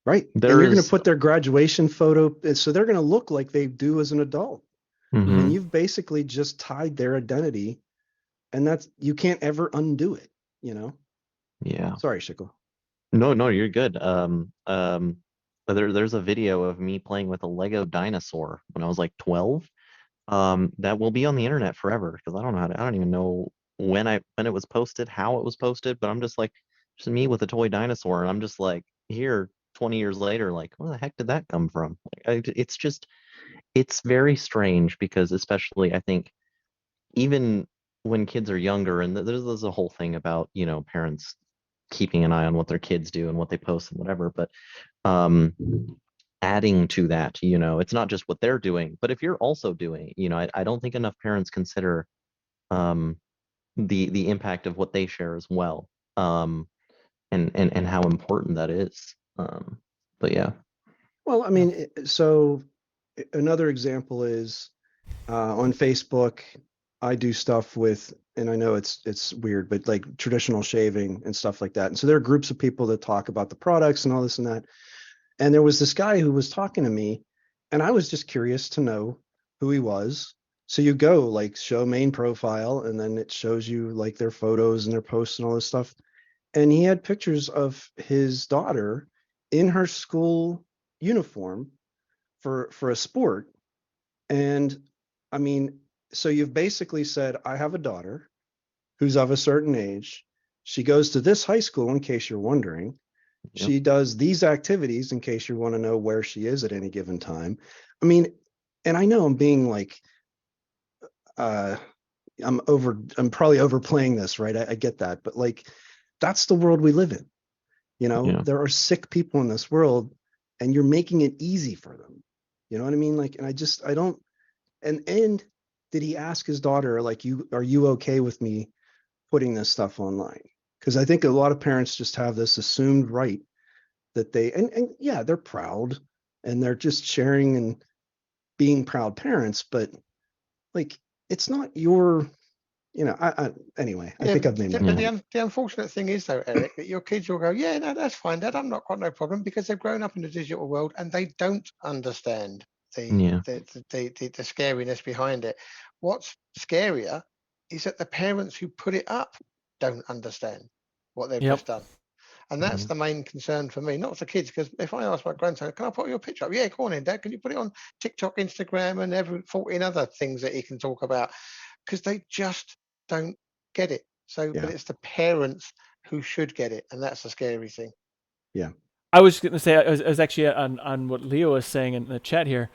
Right. And you're going to put their graduation photo, so they're going to look like they do as an adult. And you've basically just tied their identity, and you can't ever undo it, Yeah. Sorry, Shykle. No, you're good. There's a video of me playing with a Lego dinosaur when I was like 12. That will be on the internet forever because I don't even know when it was posted, how it was posted, but I'm just me with a toy dinosaur, and I'm just like, here 20 years later, like, where the heck did that come from? It's very strange because, especially, I think, even when kids are younger, and there's a whole thing about, parents keeping an eye on what their kids do and what they post and whatever, but adding to that, it's not just what they're doing, but if you're also doing, I don't think enough parents consider the impact of what they share as well, and how important that is. But yeah. Well, I mean, so another example is on Facebook, I do stuff with, and I know it's weird, but like traditional shaving and stuff like that. And so there are groups of people that talk about the products and all this and that. And there was this guy who was talking to me, and I was just curious to know who he was. So you go like show main profile, and then it shows you like their photos and their posts and all this stuff. And he had pictures of his daughter in her school uniform for a sport. And I mean, so you've basically said, I have a daughter who's of a certain age. She goes to this high school, in case you're wondering. Yep. She does these activities, in case you want to know where she is at any given time. I mean, and I know I'm being like, I'm probably overplaying this, right? I get that, but like, that's the world we live in. There are sick people in this world, and you're making it easy for them. You know what I mean? Like, and I don't, and did he ask his daughter, like, are you okay with me putting this stuff online? Because I think a lot of parents just have this assumed right that and yeah, they're proud and they're just sharing and being proud parents, but like, it's not your, anyway, I think I've made the unfortunate thing is, though, Eric, that your kids will go, yeah, no, that's fine, Dad, I'm not got no problem, because they've grown up in the digital world and they don't understand the scariness behind it. What's scarier is that the parents who put it up don't understand what they've just done. And that's the main concern for me, not for kids, because if I ask my grandson, can I put your picture up? Yeah, go on in, Dad. Can you put it on TikTok, Instagram, and every 14 other things that he can talk about? Because they just don't get it. So, but it's the parents who should get it, and that's the scary thing. Yeah. I was going to say, I was actually on what Leo was saying in the chat here.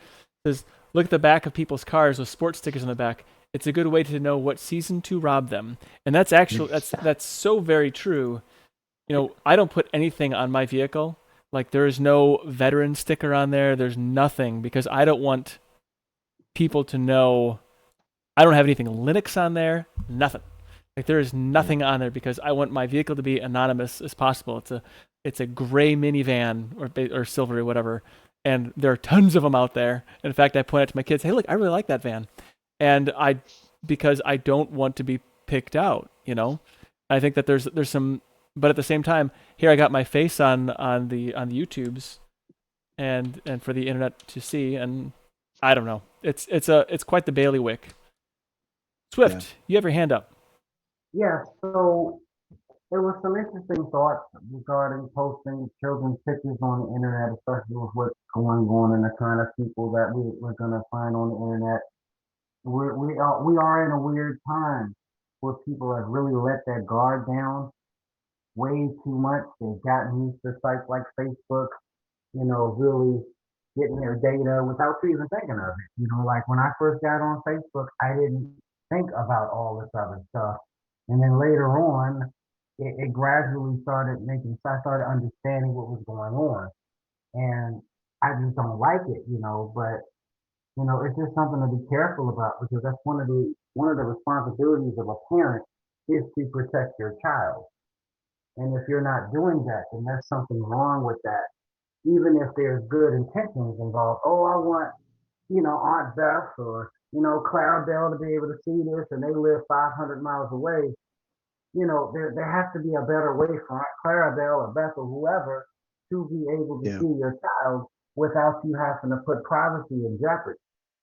It says, look at the back of people's cars with sports stickers on the back. It's a good way to know what season to rob them. And that's actually, that's so very true. I don't put anything on my vehicle. Like, there is no veteran sticker on there. There's nothing, because I don't want people to know I don't have anything Linux on there, nothing. Like there is nothing on there because I want my vehicle to be anonymous as possible. It's a gray minivan or silver or whatever, and there are tons of them out there. And in fact, I point out to my kids, "Hey, look, I really like that van," and because I don't want to be picked out. I think that there's some, but at the same time, here I got my face on the YouTubes, and for the internet to see, and I don't know. It's quite the bailiwick. Swift, you have your hand up. Yeah, so there was some interesting thoughts regarding posting children's pictures on the internet, especially with what's going on and the kind of people that we're going to find on the internet. We are in a weird time where people have really let their guard down way too much. They've gotten used to sites like Facebook, really getting their data without even thinking of it. Like when I first got on Facebook, I didn't think about all this other stuff. And then later on, it gradually started I started understanding what was going on. And I just don't like it, but it's just something to be careful about because that's one of the responsibilities of a parent is to protect your child. And if you're not doing that, then there's something wrong with that. Even if there's good intentions involved. Oh, I want, Aunt Beth or, Clarabelle to be able to see this and they live 500 miles away. There has to be a better way for Aunt Clarabelle or Beth or whoever to be able to see your child without you having to put privacy in jeopardy.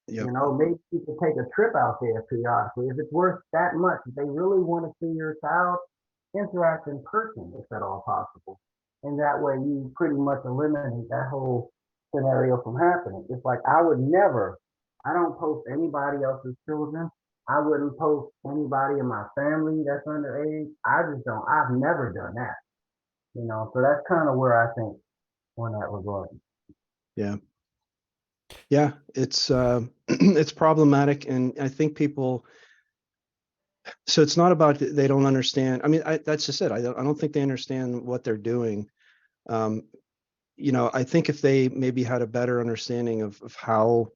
Maybe you can take a trip out there periodically. If it's worth that much, if they really want to see your child, interact in person if at all possible. And that way you pretty much eliminate that whole scenario from happening. It's like I don't post anybody else's children. I wouldn't post anybody in my family that's underage. I've never done that. So that's kind of where I think on that regard. Yeah. Yeah, it's it's problematic, and I think people. So it's not about they don't understand. I mean, that's just it. I don't think they understand what they're doing. I think if they maybe had a better understanding of how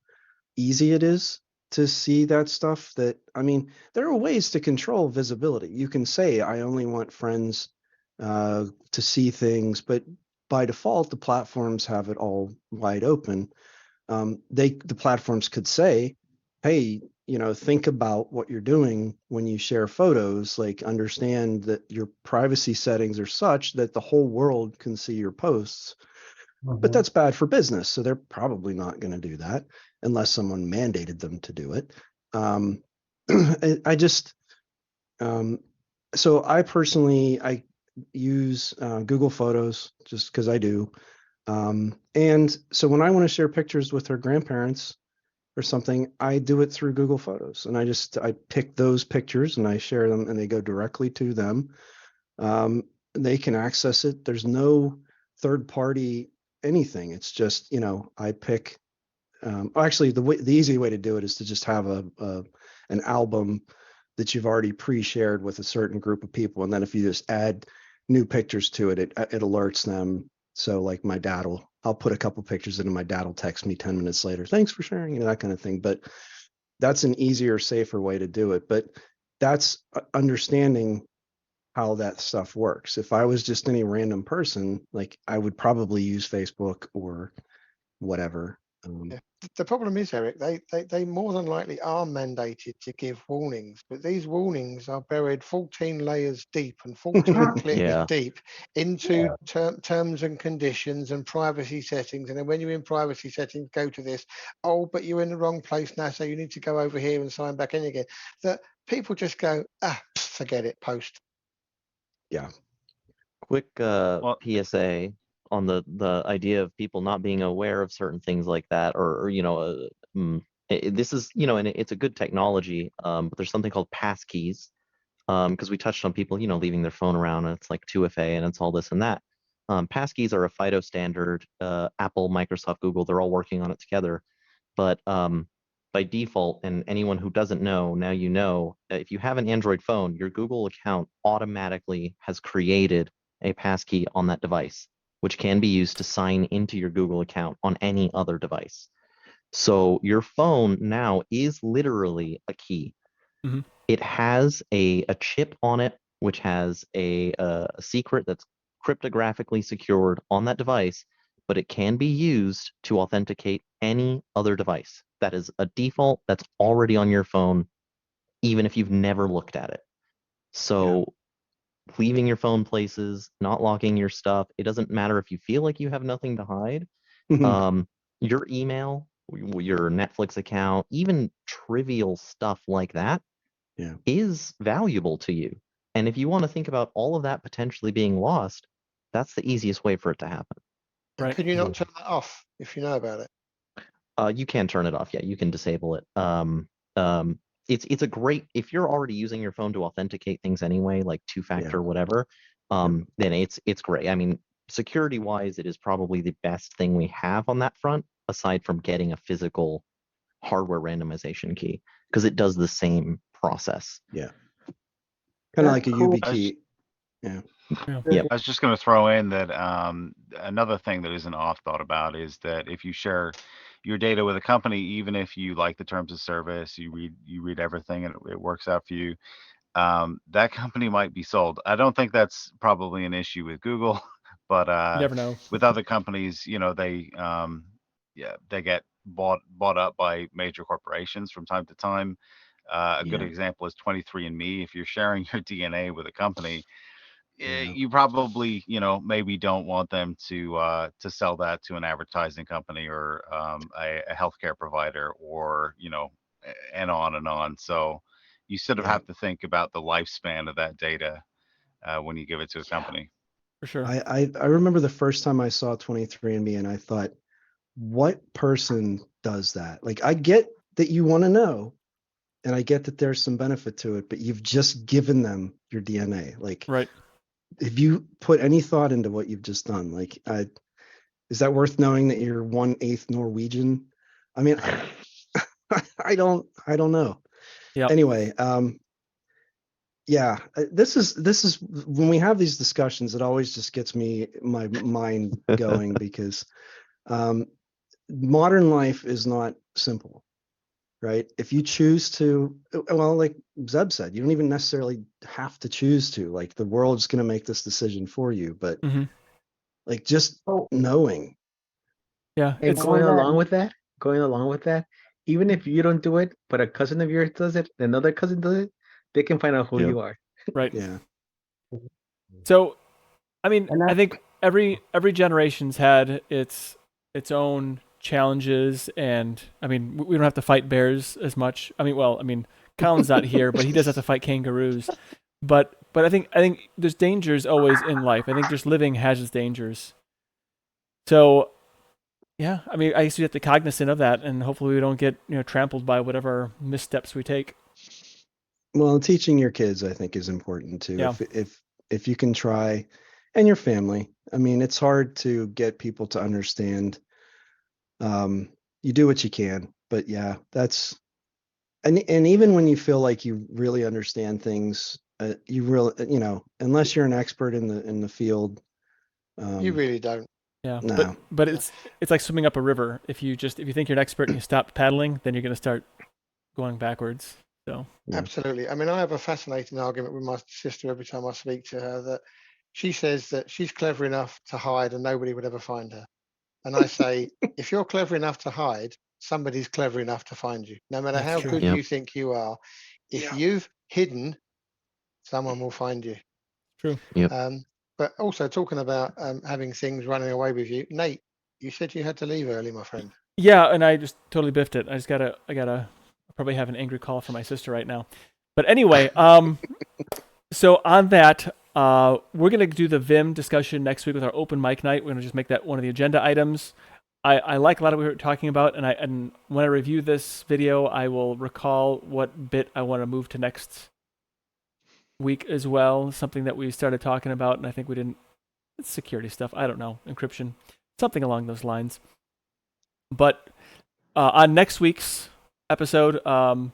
easy it is to see that stuff, there are ways to control visibility. You can say, I only want friends to see things, but by default, the platforms have it all wide open. The platforms could say, hey, think about what you're doing when you share photos, like understand that your privacy settings are such that the whole world can see your posts. But that's bad for business. So they're probably not going to do that unless someone mandated them to do it. So I personally, I use Google Photos just because I do. And so when I want to share pictures with her grandparents or something, I do it through Google Photos, and I pick those pictures and I share them, and they go directly to them. They can access it. There's no third party anything. It's just, I pick. Actually, the easy way to do it is to just have an album that you've already pre-shared with a certain group of people, and then if you just add new pictures to it, it alerts them. So like my dad I'll put a couple pictures in and my dad will text me 10 minutes later, thanks for sharing, that kind of thing. But that's an easier, safer way to do it. But that's understanding how that stuff works. If I was just any random person, like I would probably use Facebook or whatever. The problem is, Eric, they more than likely are mandated to give warnings, but these warnings are buried 14 layers deep and 14 clickers deep into terms and conditions and privacy settings. And then when you're in privacy settings, go to this. Oh, but you're in the wrong place now, so you need to go over here and sign back in again. That people just go, forget it, post. Yeah. Quick PSA on the idea of people not being aware of certain things like that, or this is, and it's a good technology, but there's something called passkeys, because we touched on people, leaving their phone around, and it's like 2FA and it's all this and that. Passkeys are a FIDO standard. Apple, Microsoft, Google, they're all working on it together. But by default, and anyone who doesn't know, now if you have an Android phone, your Google account automatically has created a passkey on that device, which can be used to sign into your Google account on any other device. So your phone now is literally a key. Mhm. It has a chip on it, which has a secret that's cryptographically secured on that device, but it can be used to authenticate any other device. That is a default that's already on your phone, even if you've never looked at it. So leaving your phone places, not locking your stuff, it doesn't matter if you feel like you have nothing to hide. Your email, your Netflix account, even trivial stuff like that is valuable to you. And if you want to think about all of that potentially being lost, that's the easiest way for it to happen. Right. Could you not turn that off if you know about it? You can turn it off. Yeah, you can disable it. It's a great, if you're already using your phone to authenticate things anyway, like two-factor whatever, then it's great. I mean, security wise, it is probably the best thing we have on that front, aside from getting a physical hardware randomization key, because it does the same process. Yeah. Kind of like a cool. YubiKey. Yeah. Yep. I was just going to throw in that another thing that isn't oft thought about is that if you share your data with a company, even if you like the terms of service, you read everything and it works out for you, that company might be sold. I don't think that's probably an issue with Google, but You never know. with other companies, you know, they get bought up by major corporations from time to time. A good example is 23andMe. If you're sharing your DNA with a company, you probably, you know, maybe don't want them to sell that to an advertising company or a healthcare provider, or, you know, and on and on. So you sort of have to think about the lifespan of that data when you give it to a company. For sure. I remember the first time I saw 23andMe and I thought, what person does that? Like, I get that you want to know, and I get that there's some benefit to it, but you've just given them your DNA. Like, Right. If you put any thought into what you've just done, like, is that worth knowing that you're 1/8 Norwegian? I mean, I don't know. Yeah. Anyway, this is when we have these discussions, it always just gets my mind going because modern life is not simple, right? If you choose to, well, like Zeb said, you don't even necessarily have to choose to. Like, the world's going to make this decision for you, but like, just knowing. Yeah. And going along with that, even if you don't do it, but a cousin of yours does it, another cousin does it, they can find out who you are. Right. Yeah. So, I mean, I think every generation's had its own challenges, and I mean, we don't have to fight bears as much. I mean, well, I mean, Colin's not here, but he does have to fight kangaroos. But I think there's dangers always in life. I think just living has its dangers. So, yeah, I mean, I guess we have to be cognizant of that, and hopefully we don't get, you know, trampled by whatever missteps we take. Well, teaching your kids, I think, is important too. Yeah. If you can try, and your family. I mean, it's hard to get people to understand. You do what you can, but yeah, that's, and even when you feel like you really understand things, you really, you know, unless you're an expert in the field, You really don't. Yeah, No. but it's like swimming up a river. If you think you're an expert and you stop paddling, then you're going to start going backwards. So Absolutely. I mean, I have a fascinating argument with my sister every time I speak to her, that she says that she's clever enough to hide and nobody would ever find her. And I say, if you're clever enough to hide, somebody's clever enough to find you. No matter That's how true. good Yep. you think you are, if you've hidden, someone will find you. true. Yep. But also talking about having things running away with you, Nate, you said you had to leave early, my friend. Yeah, and I just totally biffed it. I gotta probably have an angry call from my sister right now. But anyway, so on that, we're gonna do the VIM discussion next week with our open mic night. We're gonna just make that one of the agenda items. I like a lot of what we were talking about, and when I review this video, I will recall what bit I want to move to next week as well. Something that we started talking about, and I think we didn't. It's security stuff. I don't know, encryption, something along those lines. But on next week's episode, it's on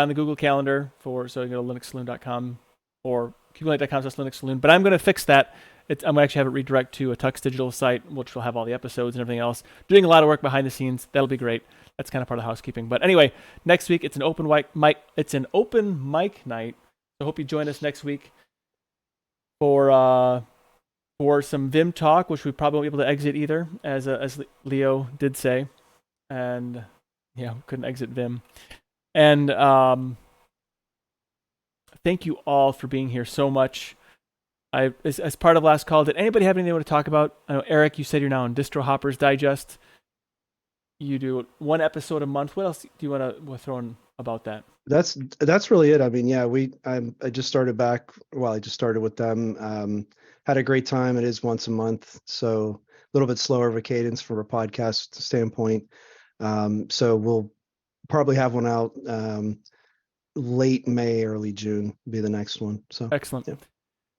the Google Calendar so you go to linuxsaloon.com or kubernetes.com/Linux Saloon. But I'm going to fix that I'm gonna actually have it redirect to a Tux Digital site, which will have all the episodes and everything else. Doing a lot of work behind the scenes. That'll be great. That's kind of part of the housekeeping. But anyway, next week it's an open mic. It's an open mic night. So I hope you join us next week for some Vim talk, which we probably won't be able to exit either, as Leo did say, and yeah, we couldn't exit Vim. And thank you all for being here so much. As part of last call, did anybody have anything they want to talk about? I know, Eric, you said you're now on Distro Hoppers Digest. You do one episode a month. What else do you want to throw in about that? That's really it. I mean, yeah, I just started back. Well, I just started with them. Had a great time. It is once a month, so a little bit slower of a cadence from a podcast standpoint. So we'll probably have one out late May, early June be the next one. So excellent. Yeah.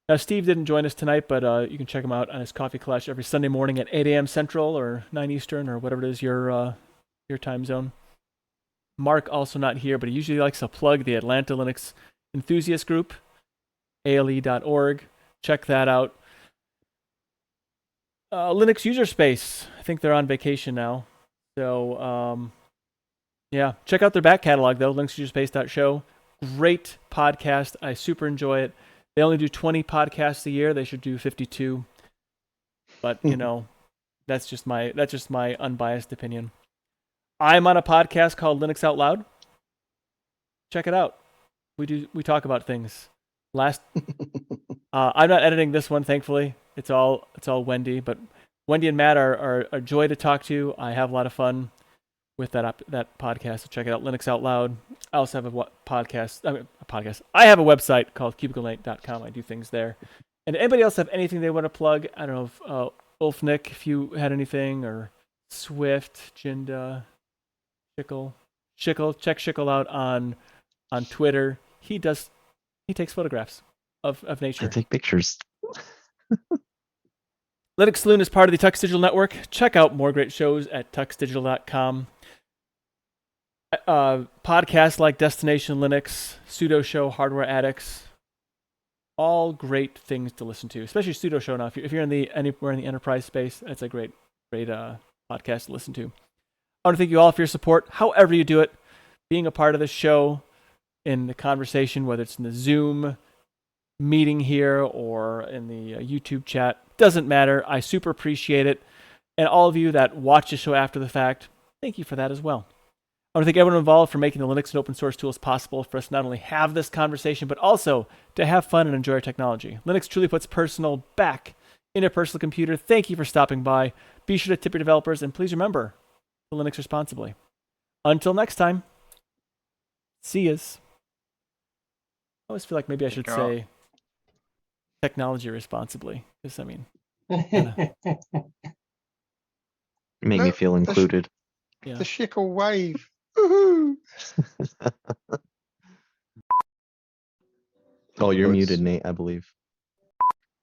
Now, Steve didn't join us tonight, but you can check him out on his Coffee Clash every Sunday morning at 8 a.m. Central or 9 Eastern or whatever it is your time zone. Mark also not here, but he usually likes to plug the Atlanta Linux Enthusiast Group, ale.org. Check that out. Linux User Space. I think they're on vacation now. So, yeah, check out their back catalog, though, linuxuserspace.show. Great podcast. I super enjoy it. They only do 20 podcasts a year. They should do 52. But, you know, that's just my unbiased opinion. I'm on a podcast called Linux Out Loud. Check it out. We talk about things. I'm not editing this one, thankfully. It's all Wendy, but Wendy and Matt are a joy to talk to. I have a lot of fun with that podcast. So check it out, Linux Out Loud. I also have a podcast. I have a website called cubiclenight.com. I do things there. And anybody else have anything they want to plug? I don't know if Ulfnick, if you had anything, or Swift, Jinda, Shykle. Check Shykle out on Twitter. He takes photographs of nature. I take pictures. Linux Saloon is part of the Tux Digital Network. Check out more great shows at tuxdigital.com. Podcasts like Destination Linux, Pseudo Show, Hardware Addicts, all great things to listen to, especially Pseudo Show now. If you're anywhere in the enterprise space, that's a great podcast to listen to. I want to thank you all for your support, however you do it, being a part of the show, in the conversation, whether it's in the Zoom meeting here or in the YouTube chat. Doesn't matter. I super appreciate it. And all of you that watch the show after the fact, thank you for that as well. I want to thank everyone involved for making the Linux and open source tools possible for us to not only have this conversation, but also to have fun and enjoy our technology. Linux truly puts personal back in a personal computer. Thank you for stopping by. Be sure to tip your developers, and please remember to Linux responsibly. Until next time, see yas. I always feel like maybe I should say technology responsibly, because I mean, Make me feel included. The Shykle wave. Woohoo! Oh, you're muted, Nate, I believe.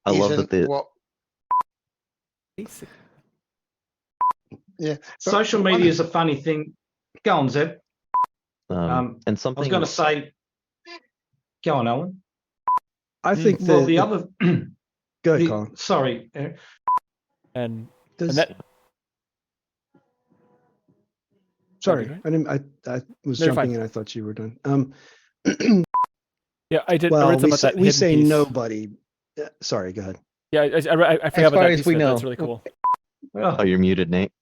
I love that the yeah. Social media is a funny thing. Go on, Zeb. and something I was going to say, go on, Alan. I think well, the other. Go ahead, Colin. Sorry. And Does, that, sorry, I was No, you're jumping fine. in. I thought you were done. yeah, I did. I Well, read some about that we hidden say piece. nobody. Sorry, go ahead. Yeah, I forgot As about far that as piece. we of it. know. That's really cool. Oh, you're muted, Nate.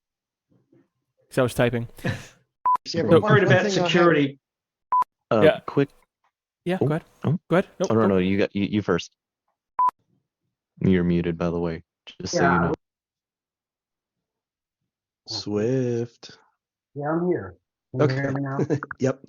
Because I was typing. Yeah, I'm but worried one about thing I have- security. Yeah. Quick. Yeah, Oh, go ahead. oh. Go ahead. Nope, Oh, no, nope. no, you first. You're muted, by the way, just so you know. Swift. Yeah, I'm here. Can you Okay. hear me now? Yep.